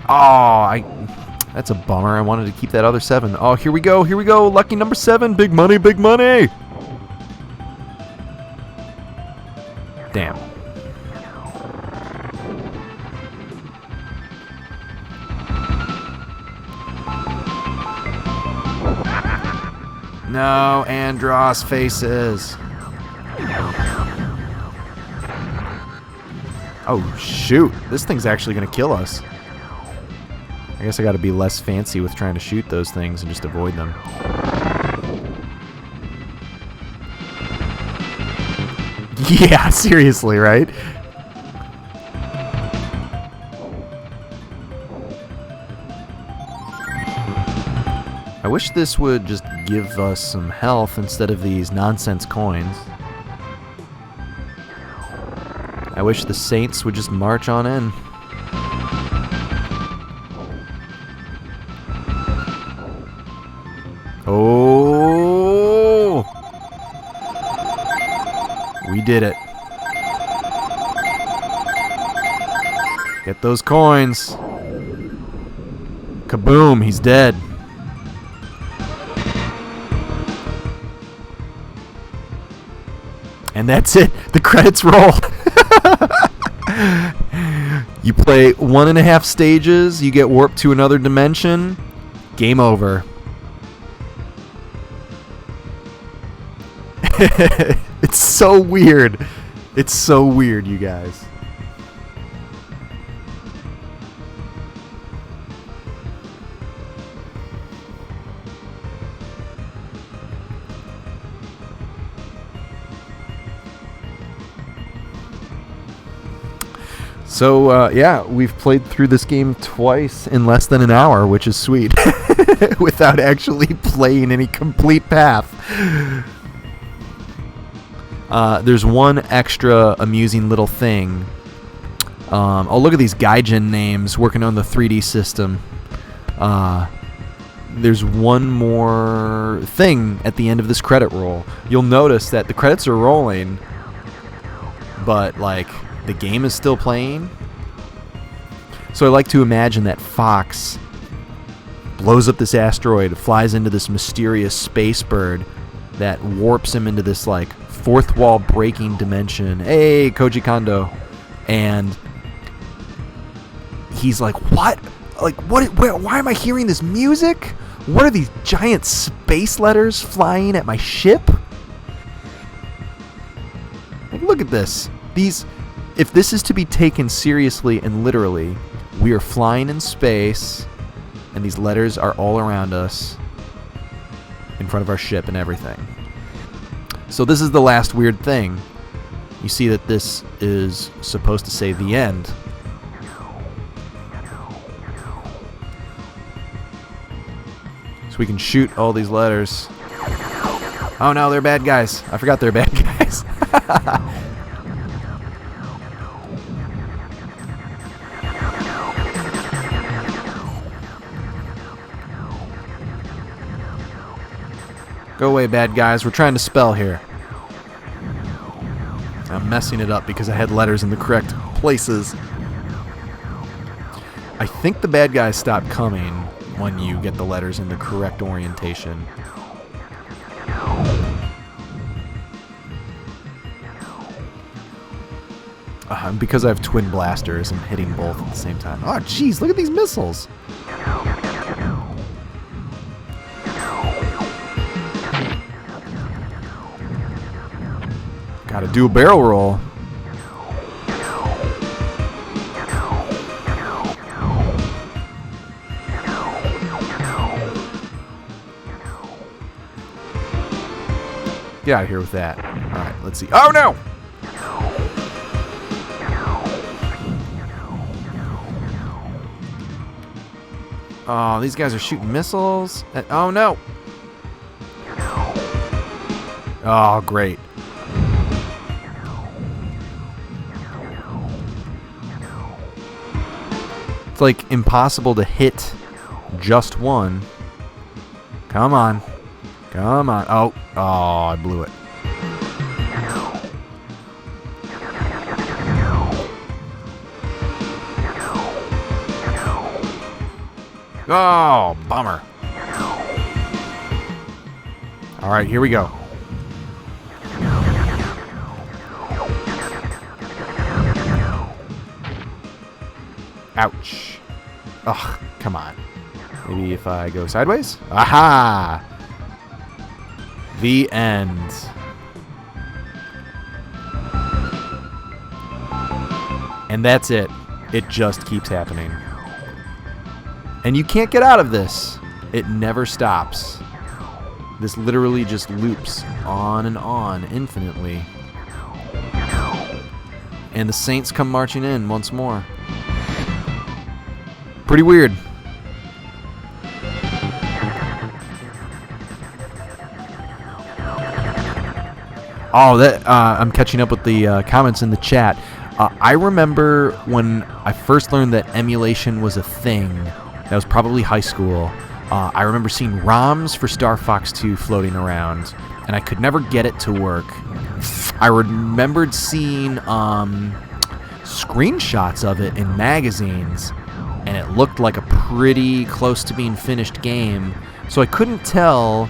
Oh, that's a bummer. I wanted to keep that other 7. Oh, here we go. Here we go. Lucky number 7. Big money, big money. Damn. No, Andros faces. Oh, shoot. This thing's actually going to kill us. I guess I got to be less fancy with trying to shoot those things and just avoid them. Yeah, seriously, right? I wish this would just give us some health instead of these nonsense coins. I wish the Saints would just march on in. Oh! We did it. Get those coins. Kaboom, he's dead. And that's it. The credits roll. You play 1.5 stages, you get warped to another dimension. Game over. It's so weird. It's so weird, you guys. So, yeah, we've played through this game twice in less than an hour, which is sweet. Without actually playing any complete path. There's one extra amusing little thing. Oh, look at these Gaijin names working on the 3D system. There's one more thing at the end of this credit roll. You'll notice that the credits are rolling, but, like, the game is still playing. So I like to imagine that Fox blows up this asteroid, flies into this mysterious space bird that warps him into this, like, fourth wall breaking dimension. Hey, Koji Kondo. And he's like, what? Like, why am I hearing this music? What are these giant space letters flying at my ship? Like, look at this. If this is to be taken seriously and literally, we are flying in space, and these letters are all around us, in front of our ship and everything. So this is the last weird thing. You see that this is supposed to say the end. So we can shoot all these letters. Oh no, they're bad guys. I forgot they're bad guys. Go away, bad guys. We're trying to spell here. I'm messing it up because I had letters in the correct places. I think the bad guys stop coming when you get the letters in the correct orientation. Because I have twin blasters, I'm hitting both at the same time. Oh, jeez, look at these missiles. Gotta do a barrel roll. Get out of here with that. Alright, let's see. Oh no! Oh, these guys are shooting missiles. Oh no! Oh, great. It's like impossible to hit just one. Come on. Come on. Oh, I blew it. Oh, bummer. All right, here we go. Ouch. Ugh, come on. Maybe if I go sideways? Aha! The end. And that's it. It just keeps happening. And you can't get out of this. It never stops. This literally just loops on and on infinitely. And the Saints come marching in once more. Pretty weird. Oh, I'm catching up with the comments in the chat. I remember when I first learned that emulation was a thing. That was probably high school. I remember seeing ROMs for Star Fox 2 floating around, and I could never get it to work. I remembered seeing screenshots of it in magazines, and it looked like a pretty close to being finished game. So I couldn't tell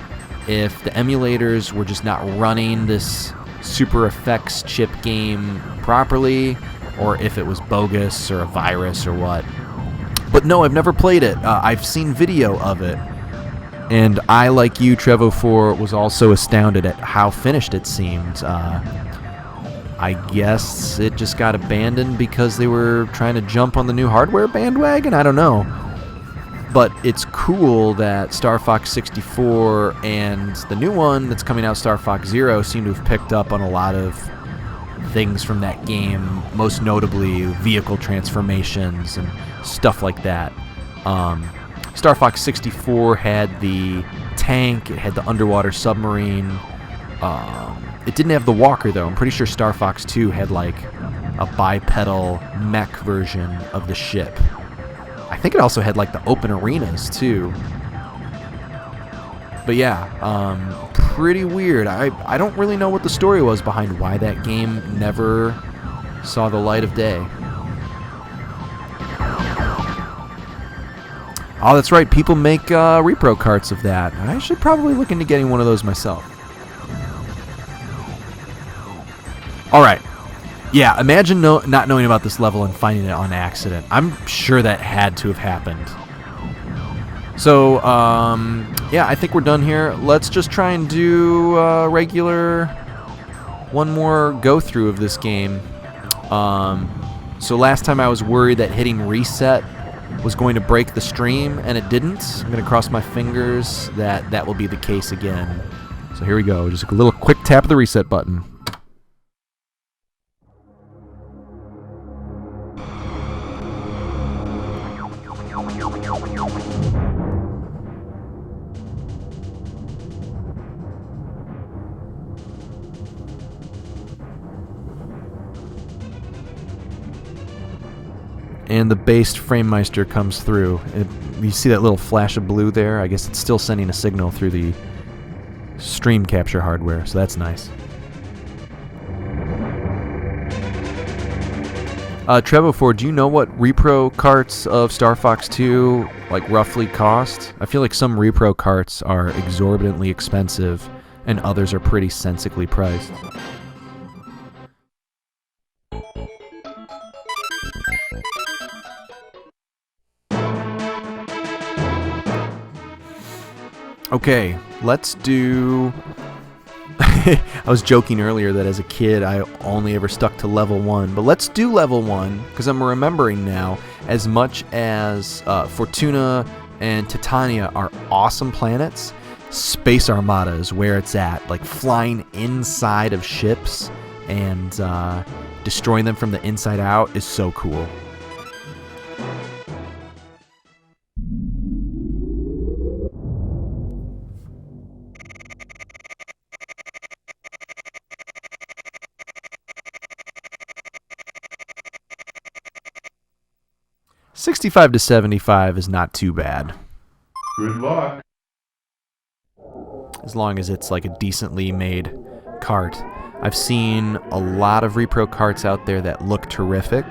if the emulators were just not running this Super Effects chip game properly, or if it was bogus or a virus or what. But no, I've never played it. I've seen video of it. And I, like you, Trevo4, was also astounded at how finished it seemed. I guess it just got abandoned because they were trying to jump on the new hardware bandwagon? I don't know. But it's cool that Star Fox 64 and the new one that's coming out, Star Fox Zero, seem to have picked up on a lot of things from that game, most notably vehicle transformations and stuff like that. Star Fox 64 had the tank, it had the underwater submarine. It didn't have the walker, though. I'm pretty sure Star Fox 2 had like a bipedal mech version of the ship. I think it also had like the open arenas too. But yeah, pretty weird. I don't really know what the story was behind why that game never saw the light of day. Oh, that's right. People make repro carts of that. I should probably look into getting one of those myself. Alright. Yeah, imagine not knowing about this level and finding it on accident. I'm sure that had to have happened. So, yeah, I think we're done here. Let's just try and do regular... one more go-through of this game. So last time I was worried that hitting reset was going to break the stream, and it didn't. I'm going to cross my fingers that that will be the case again. So here we go. Just a little quick tap of the reset button. And the based FrameMeister comes through. You see that little flash of blue there? I guess it's still sending a signal through the stream capture hardware, so that's nice. Trevofor, do you know what repro carts of Star Fox 2 like roughly cost? I feel like some repro carts are exorbitantly expensive, and others are pretty sensibly priced. Okay, let's do... I was joking earlier that as a kid I only ever stuck to level 1, but let's do level 1, because I'm remembering now, as much as Fortuna and Titania are awesome planets, Space Armada is where it's at. Like, flying inside of ships and destroying them from the inside out is so cool. $65 to $75 is not too bad. Good luck. As long as it's like a decently made cart. I've seen a lot of repro carts out there that look terrific.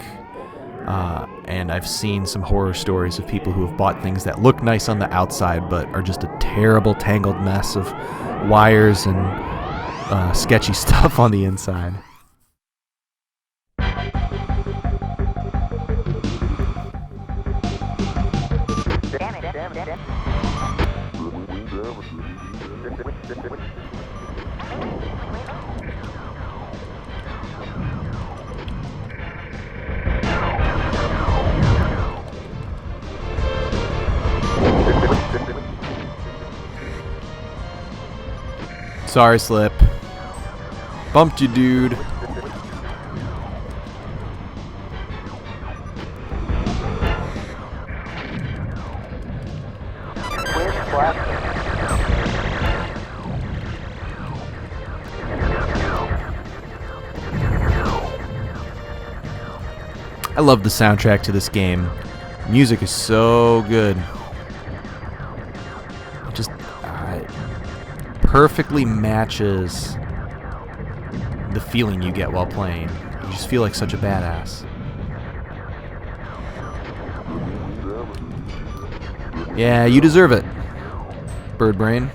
And I've seen some horror stories of people who have bought things that look nice on the outside but are just a terrible tangled mess of wires and sketchy stuff on the inside. Sorry, Slip. Bumped you, dude. I love the soundtrack to this game. Music is so good. It just perfectly matches the feeling you get while playing. You just feel like such a badass. Yeah, you deserve it, Bird Brain.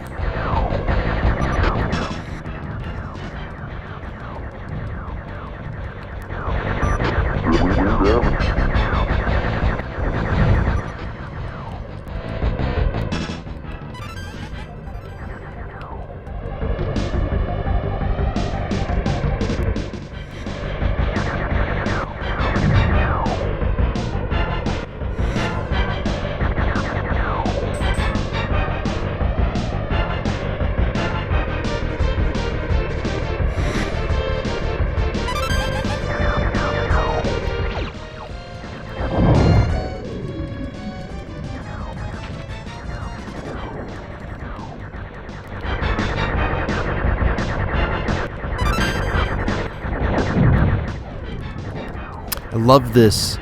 I love this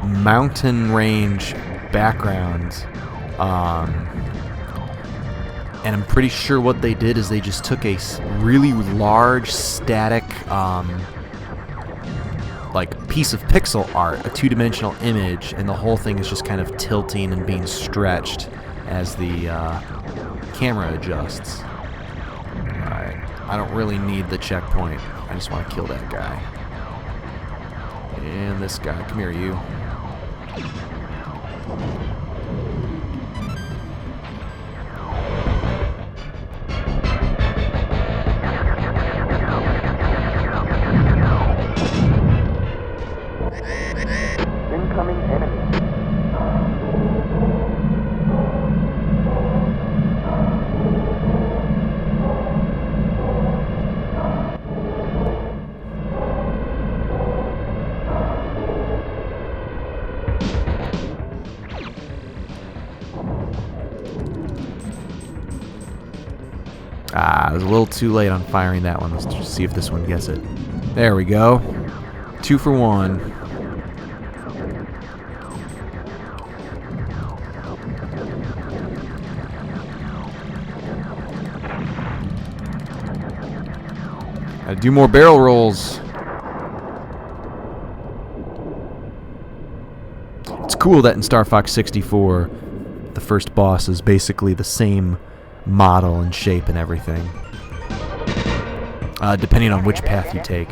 mountain range background, and I'm pretty sure what they did is they just took a really large static like piece of pixel art, a two-dimensional image, and the whole thing is just kind of tilting and being stretched as the camera adjusts. Alright, I don't really need the checkpoint. I just want to kill that guy. And this guy. Come here, you. Incoming enemy. Ah, I was a little too late on firing that one. Let's just see if this one gets it. There we go. 2 for 1. Gotta do more barrel rolls. It's cool that in Star Fox 64, the first boss is basically the same model and shape and everything, depending on which path you take.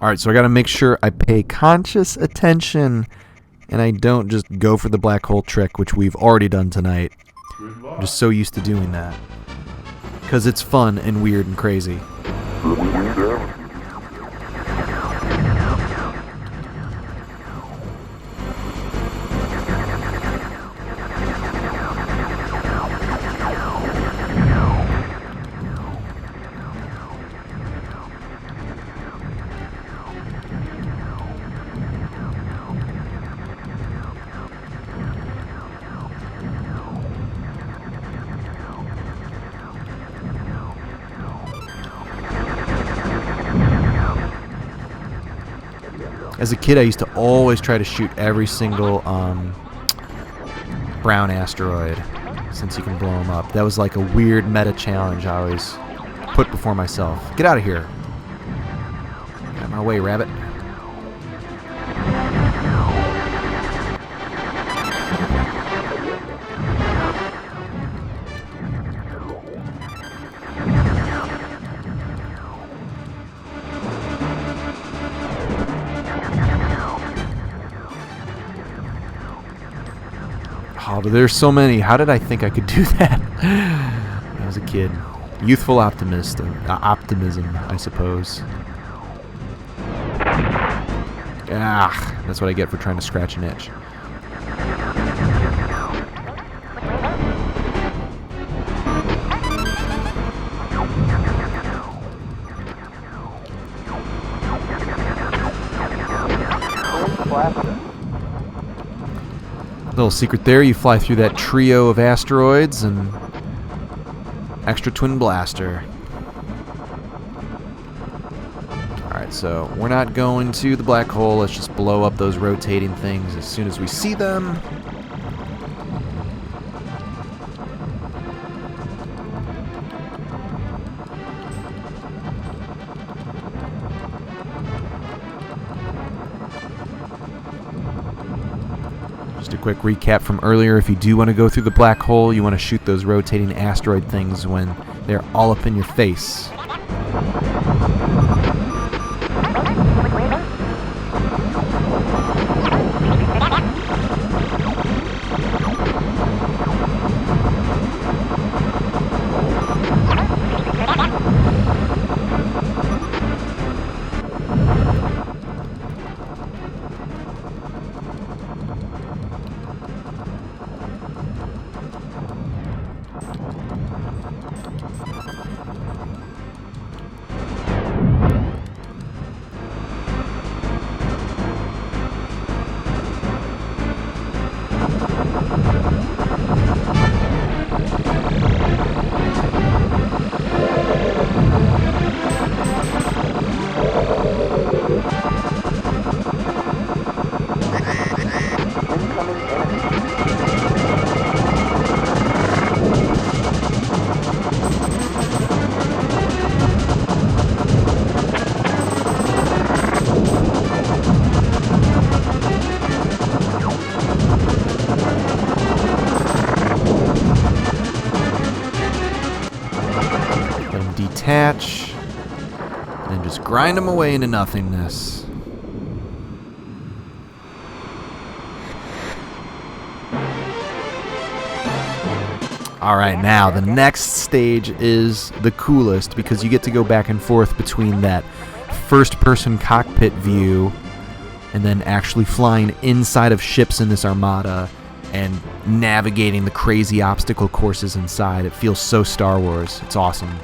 Alright, so I gotta make sure I pay conscious attention and I don't just go for the black hole trick, which we've already done tonight. I'm just so used to doing that. Because it's fun and weird and crazy. As a kid, I used to always try to shoot every single brown asteroid, since you can blow them up. That was like a weird meta challenge I always put before myself. Get out of here. Get out of my way, rabbit. Oh, but there's so many. How did I think I could do that? When I was a kid. Youthful optimism, I suppose. Ah, that's what I get for trying to scratch an itch. Little secret there, you fly through that trio of asteroids and extra twin blaster. Alright, so we're not going to the black hole. Let's just blow up those rotating things as soon as we see them. Just a quick recap from earlier. If you do want to go through the black hole, you want to shoot those rotating asteroid things when they're all up in your face. grind them away into nothingness. Alright, now the next stage is the coolest because you get to go back and forth between that first-person cockpit view and then actually flying inside of ships in this armada and navigating the crazy obstacle courses inside. It feels so Star Wars. It's awesome.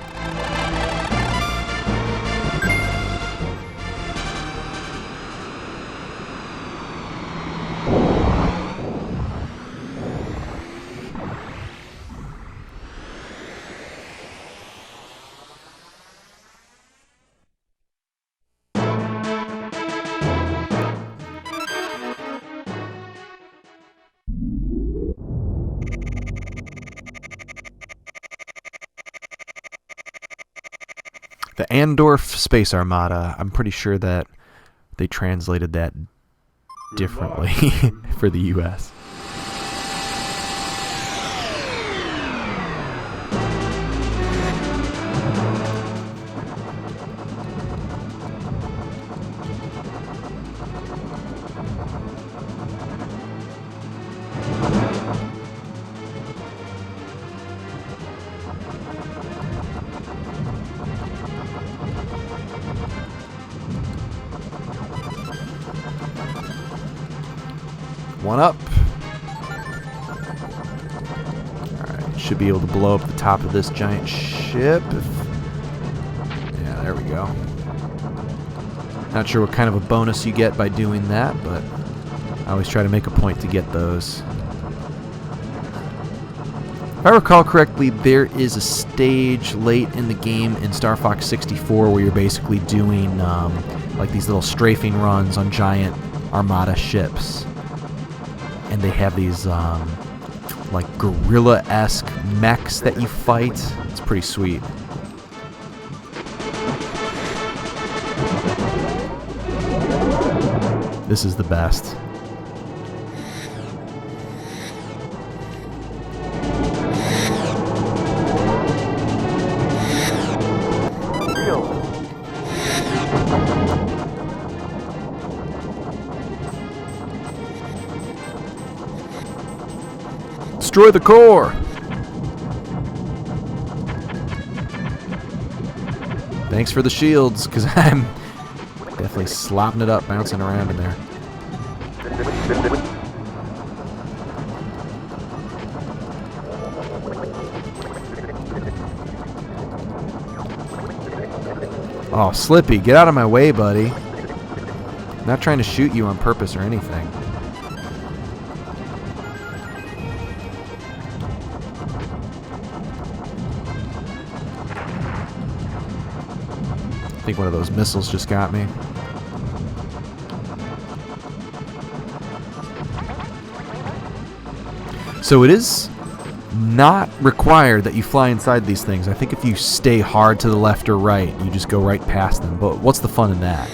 The Andorf Space Armada, I'm pretty sure that they translated that differently for the US. One up. Alright, should be able to blow up the top of this giant ship. Yeah, there we go. Not sure what kind of a bonus you get by doing that, but I always try to make a point to get those. If I recall correctly, there is a stage late in the game in Star Fox 64 where you're basically doing like these little strafing runs on giant armada ships. And they have these like gorilla-esque mechs that you fight. It's pretty sweet. This is the best. Destroy the core! Thanks for the shields, because I'm definitely slopping it up, bouncing around in there. Oh, Slippy, get out of my way, buddy. I'm not trying to shoot you on purpose or anything. I think one of those missiles just got me. So it is not required that you fly inside these things. I think if you stay hard to the left or right, you just go right past them. But what's the fun in that?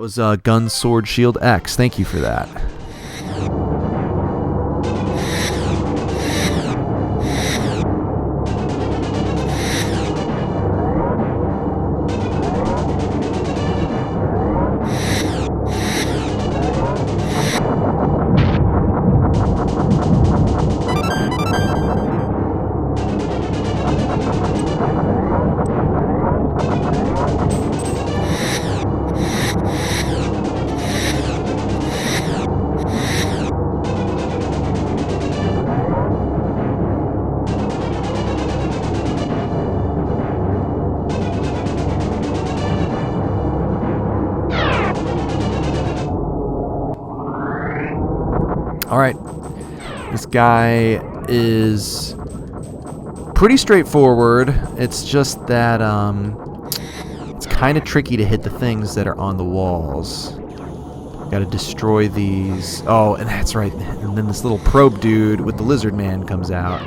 was Gun, Sword, Shield, X. Thank you for that. Alright, this guy is pretty straightforward. It's just that it's kind of tricky to hit the things that are on the walls. Gotta destroy these. Oh, and that's right. And then this little probe dude with the lizard man comes out.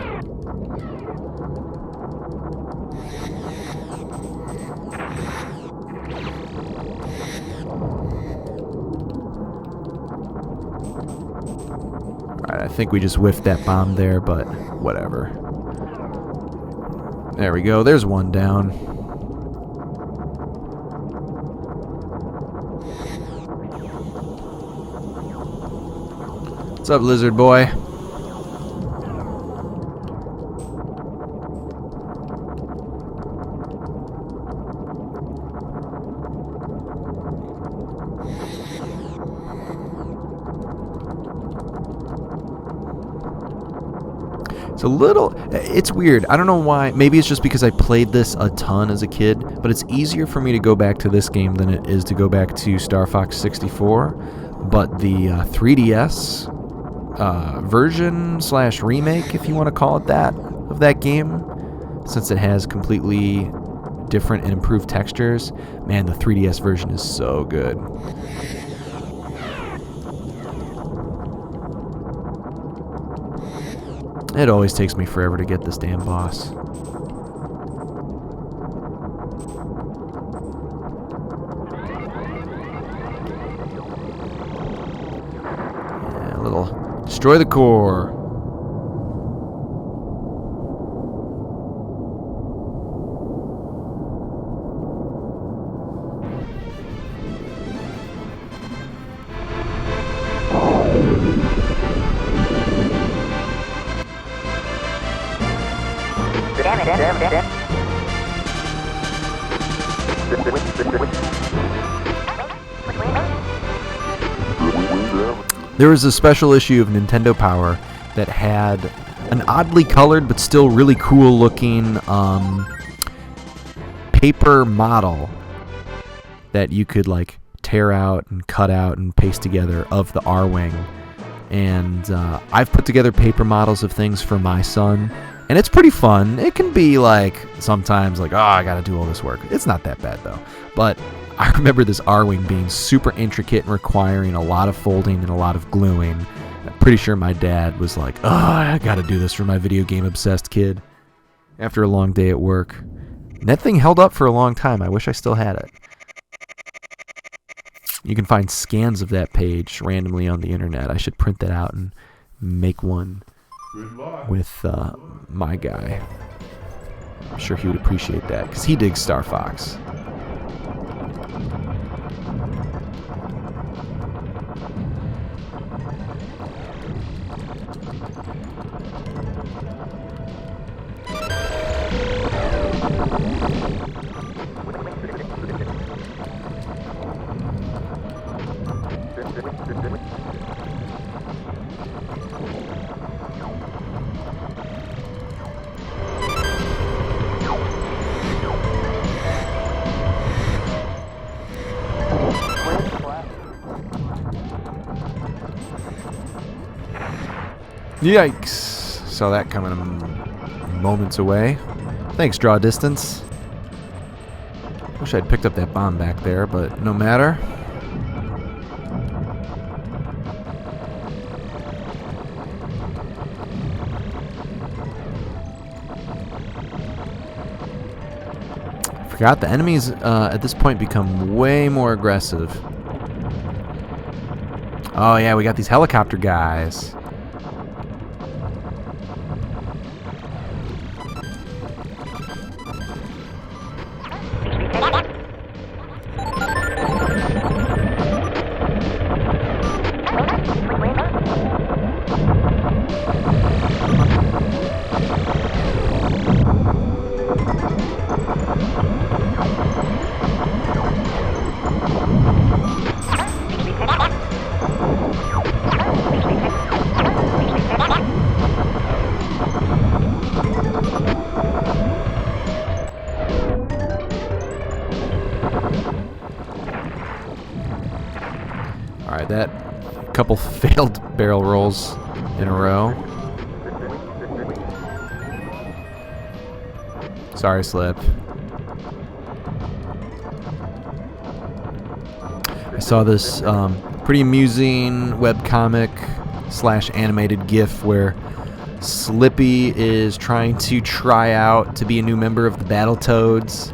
I think we just whiffed that bomb there, but whatever. There we go. There's one down. What's up, lizard boy? It's weird. I don't know why. Maybe it's just because I played this a ton as a kid, but it's easier for me to go back to this game than it is to go back to Star Fox 64. But the 3DS version / remake, if you want to call it that, of that game, since it has completely different and improved textures, man, the 3DS version is so good. It always takes me forever to get this damn boss. Yeah, a little destroy the core. There was a special issue of Nintendo Power that had an oddly colored but still really cool looking paper model that you could like tear out and cut out and paste together of the R-Wing. And I've put together paper models of things for my son, and it's pretty fun. It can be like sometimes like, oh, I gotta do all this work. It's not that bad though. But I remember this R-Wing being super intricate and requiring a lot of folding and a lot of gluing. I'm pretty sure my dad was like, oh, I gotta do this for my video game obsessed kid after a long day at work. And that thing held up for a long time. I wish I still had it. You can find scans of that page randomly on the internet. I should print that out and make one with my guy. I'm sure he would appreciate that because he digs Star Fox. Yikes. Saw that coming moments away. Thanks, draw distance. Wish I'd picked up that bomb back there, but no matter. Forgot the enemies at this point become way more aggressive. Oh yeah, we got these helicopter guys. Alright, that couple failed barrel rolls in a row. Sorry, Slip. I saw this pretty amusing webcomic / animated GIF where Slippy is trying to try out to be a new member of the Battletoads,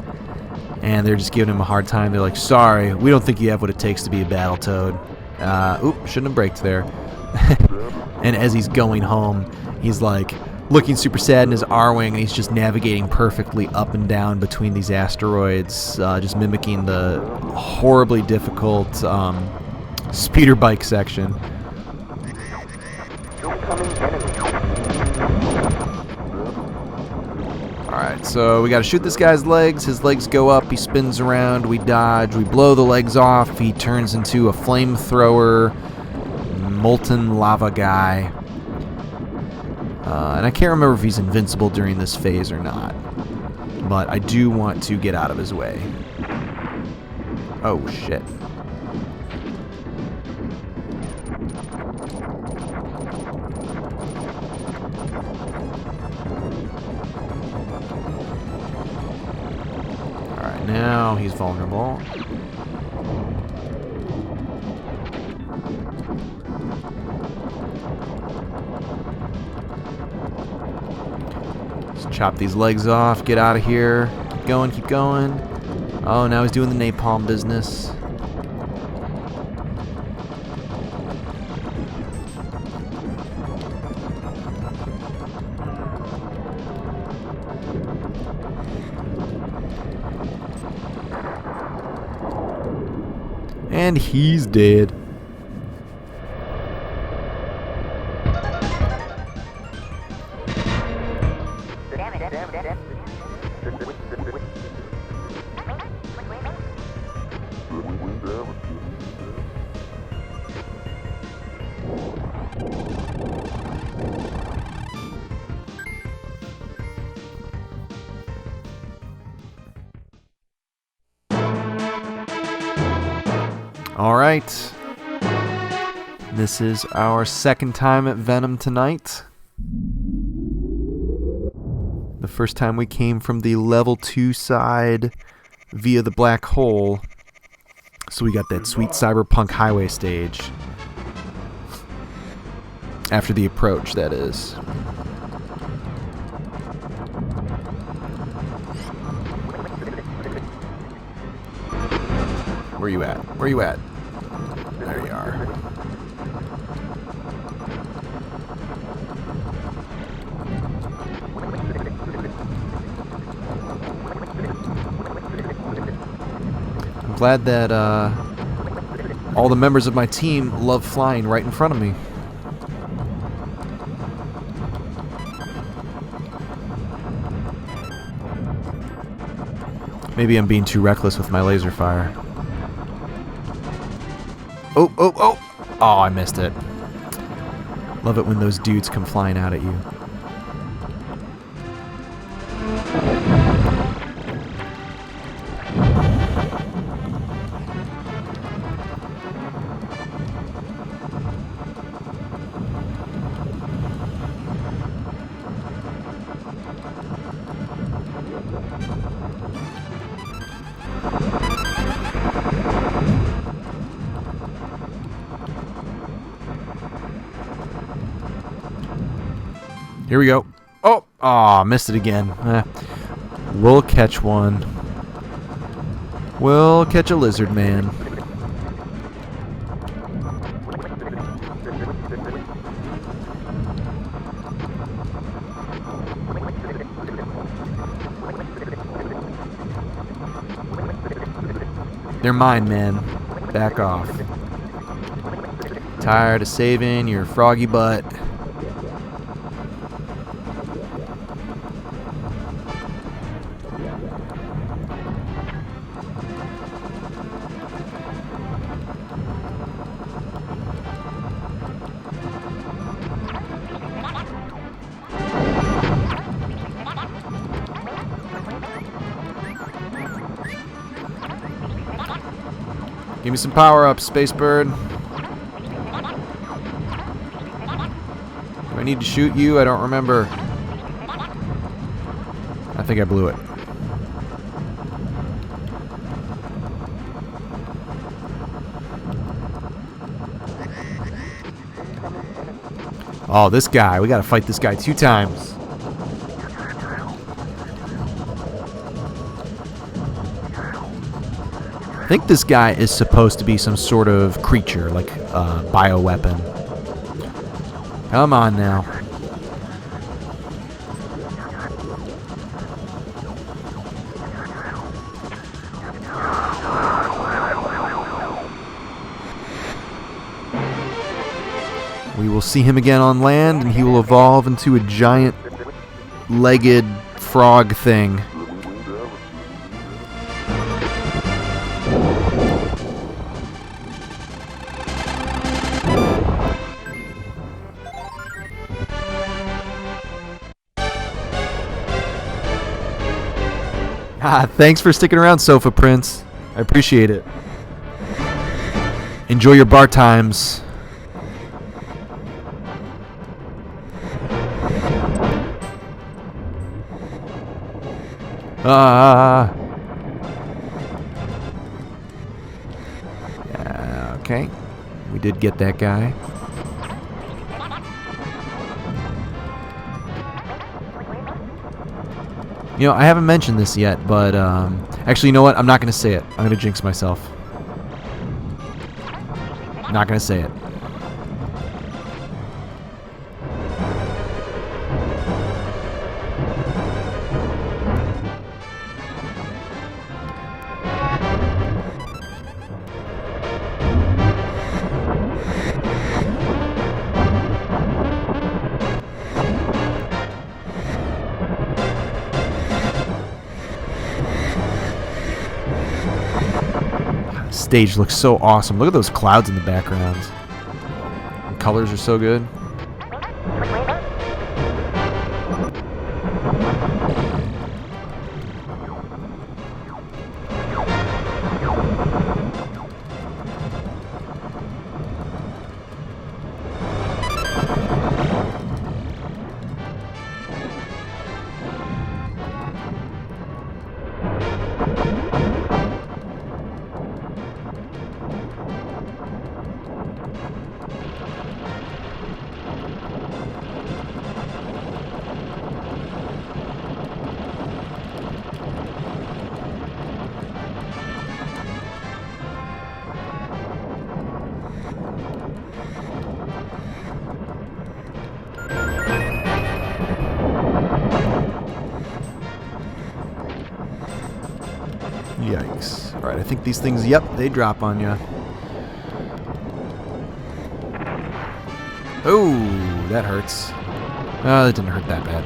and they're just giving him a hard time. They're like, sorry, we don't think you have what it takes to be a Battletoad. Shouldn't have braked there. And as he's going home, he's like looking super sad in his R-Wing, and he's just navigating perfectly up and down between these asteroids, just mimicking the horribly difficult speeder bike section. Alright, so we gotta shoot this guy's legs. His legs go up, he spins around, we dodge, we blow the legs off, he turns into a flamethrower, molten lava guy. And I can't remember if he's invincible during this phase or not. But I do want to get out of his way. Oh, shit. Alright, now he's vulnerable. Chop these legs off, get out of here. Keep going, keep going. Oh, now he's doing the napalm business. And he's dead. All right. This is our second time at Venom tonight. The first time we came from the level 2 side via the black hole. So we got that sweet cyberpunk highway stage. After the approach, that is. Where you at? Where you at? There you are. I'm glad that all the members of my team love flying right in front of me. Maybe I'm being too reckless with my laser fire. Oh, oh, oh! Oh, I missed it. Love it when those dudes come flying out at you. Here we go. Oh, missed it again. We'll catch one. We'll catch a lizard man. They're mine, man. Back off. Tired of saving your froggy butt. Give me some power-ups, Space Bird. Do I need to shoot you? I don't remember. I think I blew it. Oh, this guy. We gotta fight this guy 2 times. I think this guy is supposed to be some sort of creature, like a bioweapon. Come on now. We will see him again on land, and he will evolve into a giant legged frog thing. Thanks for sticking around, Sofa Prince. I appreciate it. Enjoy your bar times. Yeah, okay. We did get that guy. You know, I haven't mentioned this yet, but actually, you know what? I'm not going to say it. I'm going to jinx myself. Not going to say it. Stage looks so awesome. Look at those clouds in the background. The colors are so good. Yikes. Alright, I think these things, yep, they drop on you. Oh, that hurts. Oh, that didn't hurt that bad.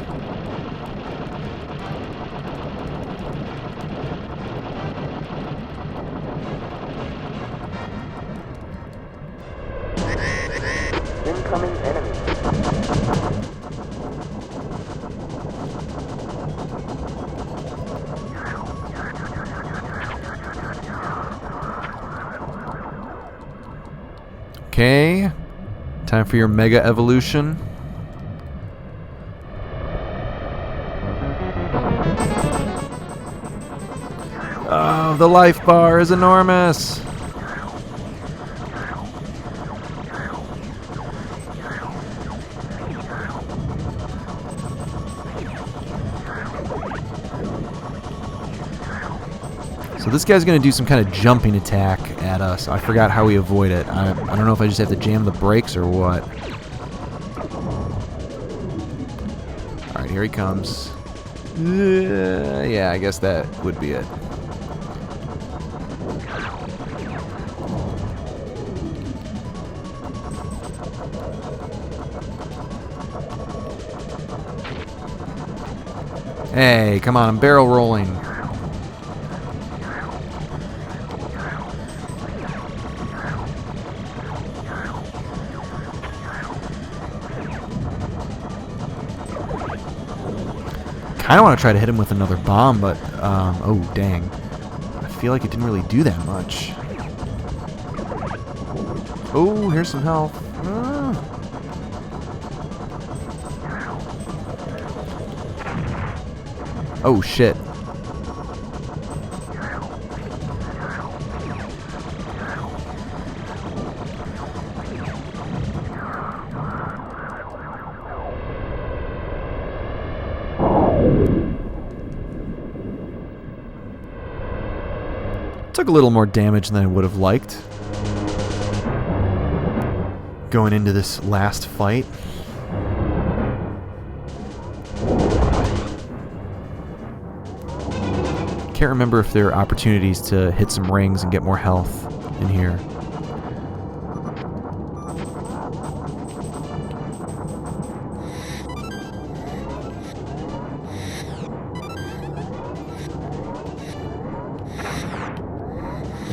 Incoming enemy. Okay. Time for your mega evolution. Oh, the life bar is enormous. So this guy's going to do some kind of jumping attack at us. I forgot how we avoid it. I don't know if I just have to jam the brakes or what. Alright, here he comes. Yeah, I guess that would be it. Hey, come on, I'm barrel rolling. Kind of want to try to hit him with another bomb, but, oh, dang. I feel like it didn't really do that much. Oh, here's some health. Oh, shit. Took a little more damage than I would have liked going into this last fight. Can't remember if there are opportunities to hit some rings and get more health in here.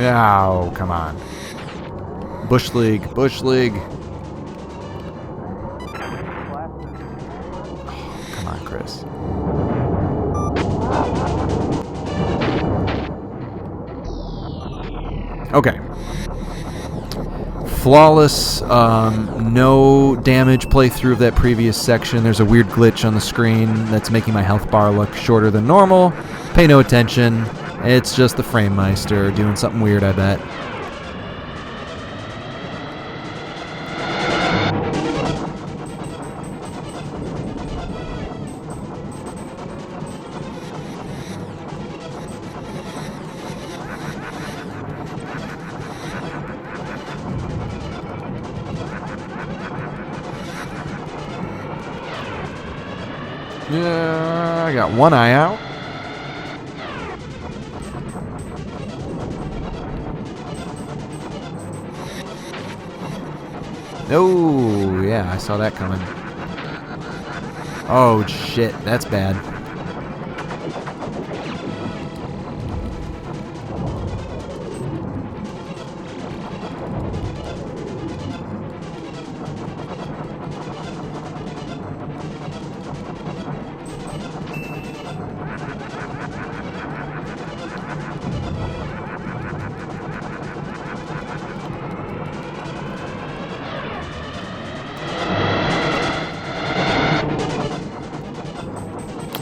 Oh, come on. Bush League, Bush League. Oh, come on, Chris. Okay. Flawless, no damage playthrough of that previous section. There's a weird glitch on the screen that's making my health bar look shorter than normal. Pay no attention. It's just the Frame Meister doing something weird, I bet. Yeah, I got one eye out. Oh, yeah, I saw that coming. Oh, shit, that's bad.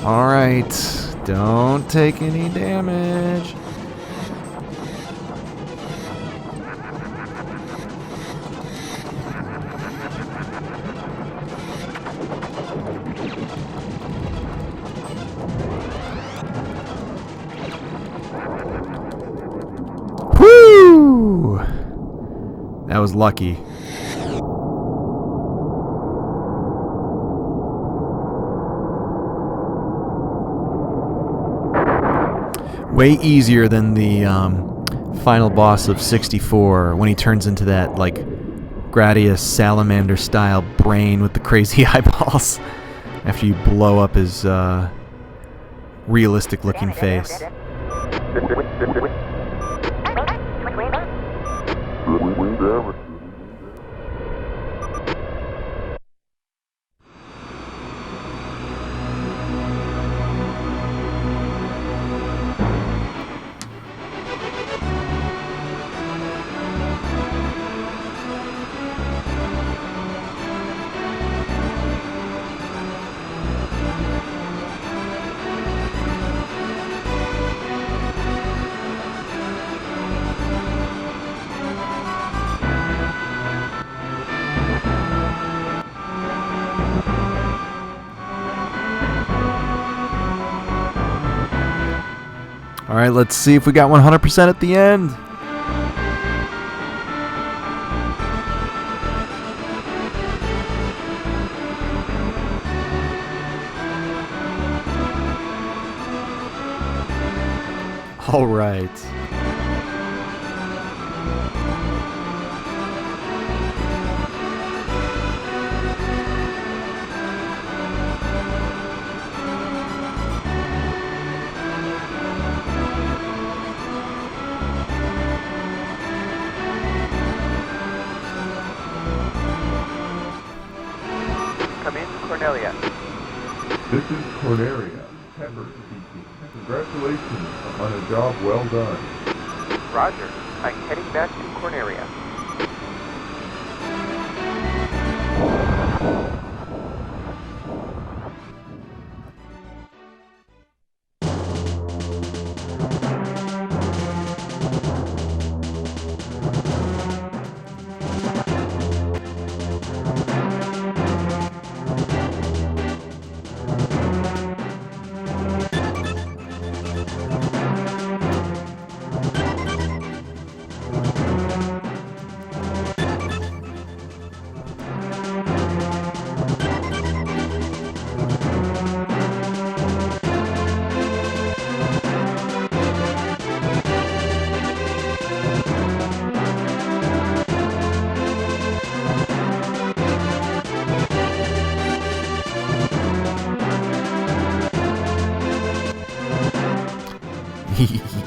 Alright, don't take any damage. Woo! That was lucky. Way easier than the final boss of 64 when he turns into that, like, Gradius salamander-style brain with the crazy eyeballs after you blow up his realistic-looking face. Alright, let's see if we got 100% at the end. Alright. Cornelia. This is Corneria, Pepper speaking. Congratulations on a job well done. Roger. I'm heading back to Corneria.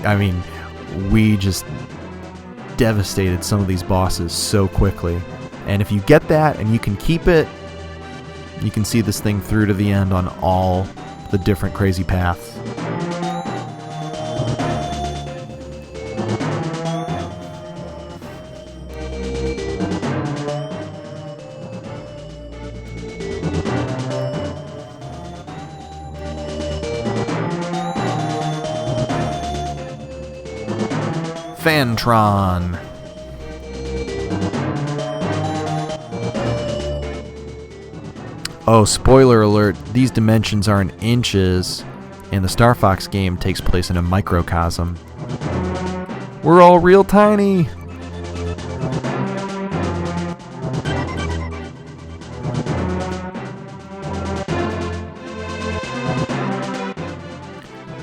I mean, we just devastated some of these bosses so quickly. And if you get that and you can keep it, you can see this thing through to the end on all the different crazy paths. Fantron. Oh, spoiler alert, these dimensions are in inches, and the Star Fox game takes place in a microcosm. We're all real tiny!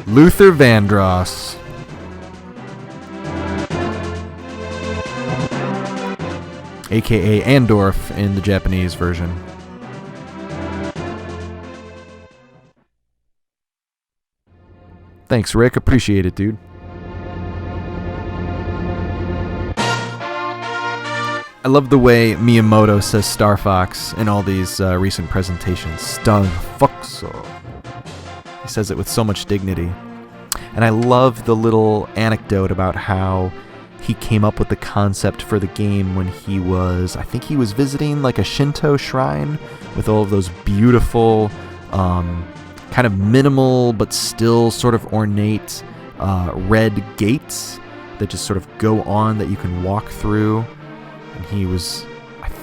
Luther Vandross. AKA Andorf in the Japanese version. Thanks, Rick. Appreciate it, dude. I love the way Miyamoto says Star Fox in all these recent presentations. Star Fox. He says it with so much dignity. And I love the little anecdote about how he came up with the concept for the game when he was, I think he was visiting like a Shinto shrine with all of those beautiful, kind of minimal but still sort of ornate red gates that just sort of go on that you can walk through. And he was,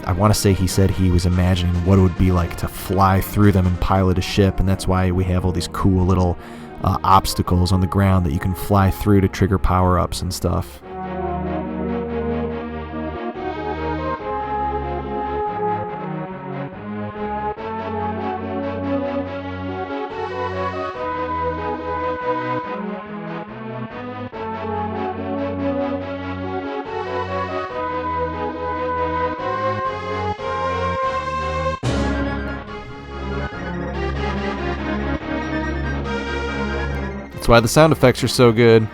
I want to say he said he was imagining what it would be like to fly through them and pilot a ship, and that's why we have all these cool little obstacles on the ground that you can fly through to trigger power-ups and stuff. That's why the sound effects are so good.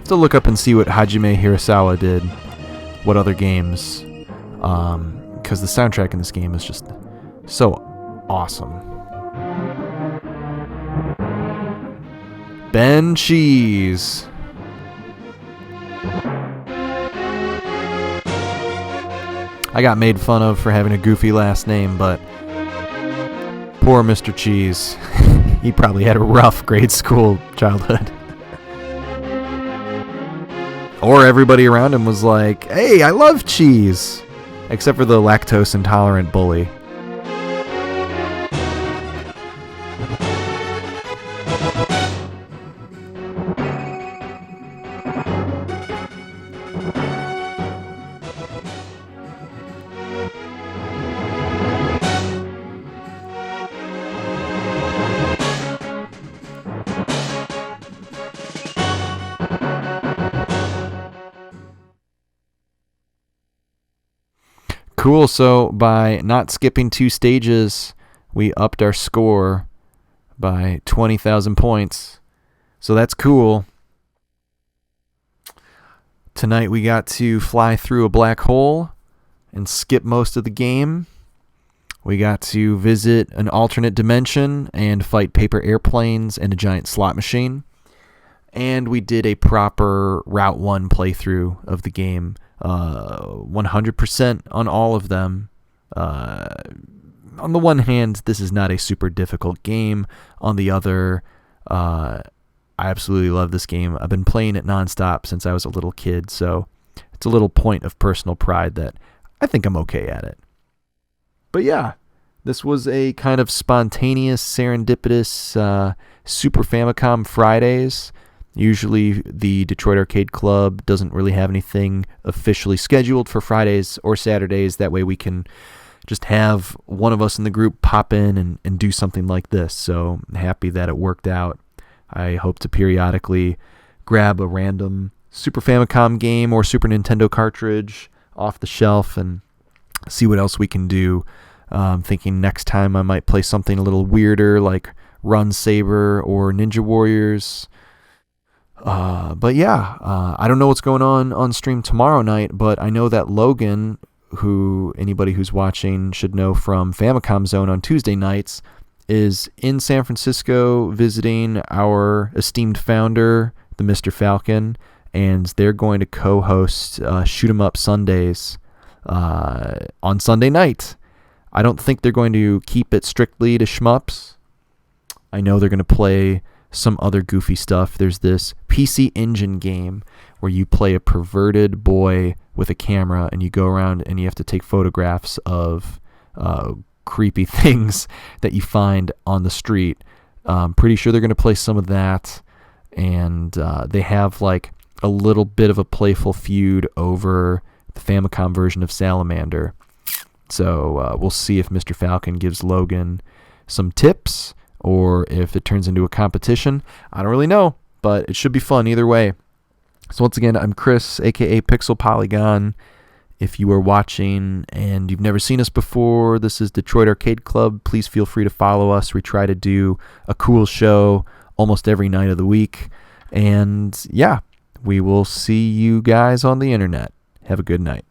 To look up and see what Hajime Hirasawa did, what other games, because the soundtrack in this game is just so awesome. Ben Cheese. I got made fun of for having a goofy last name, but poor Mr. Cheese. He probably had a rough grade school childhood. Or everybody around him was like, hey, I love cheese. Except for the lactose intolerant bully. Cool, so by not skipping 2 stages, we upped our score by 20,000 points. So that's cool. Tonight we got to fly through a black hole and skip most of the game. We got to visit an alternate dimension and fight paper airplanes and a giant slot machine. And we did a proper Route 1 playthrough of the game. 100% on all of them. On the one hand, this is not a super difficult game. On the other, I absolutely love this game. I've been playing it nonstop since I was a little kid, so it's a little point of personal pride that I think I'm okay at it. But yeah, this was a kind of spontaneous, serendipitous Super Famicom Fridays. Usually the Detroit Arcade Club doesn't really have anything officially scheduled for Fridays or Saturdays. That way we can just have one of us in the group pop in and do something like this. So I'm happy that it worked out. I hope to periodically grab a random Super Famicom game or Super Nintendo cartridge off the shelf and see what else we can do. Thinking next time I might play something a little weirder like Run Saber or Ninja Warriors. But yeah, I don't know what's going on stream tomorrow night, but I know that Logan, who anybody who's watching should know from Famicom Zone on Tuesday nights, is in San Francisco visiting our esteemed founder, the Mr. Falcon, and they're going to co-host Shoot 'em Up Sundays on Sunday night. I don't think they're going to keep it strictly to shmups. I know they're going to play some other goofy stuff. There's this PC Engine game where you play a perverted boy with a camera and you go around and you have to take photographs of creepy things that you find on the street. Pretty sure they're going to play some of that, and they have like a little bit of a playful feud over the Famicom version of Salamander. So we'll see if Mr. Falcon gives Logan some tips or if it turns into a competition. I don't really know, but it should be fun either way. So once again, I'm Chris, aka Pixel Polygon. If you are watching and you've never seen us before, this is Detroit Arcade Club. Please feel free to follow us. We try to do a cool show almost every night of the week. And yeah, we will see you guys on the internet. Have a good night.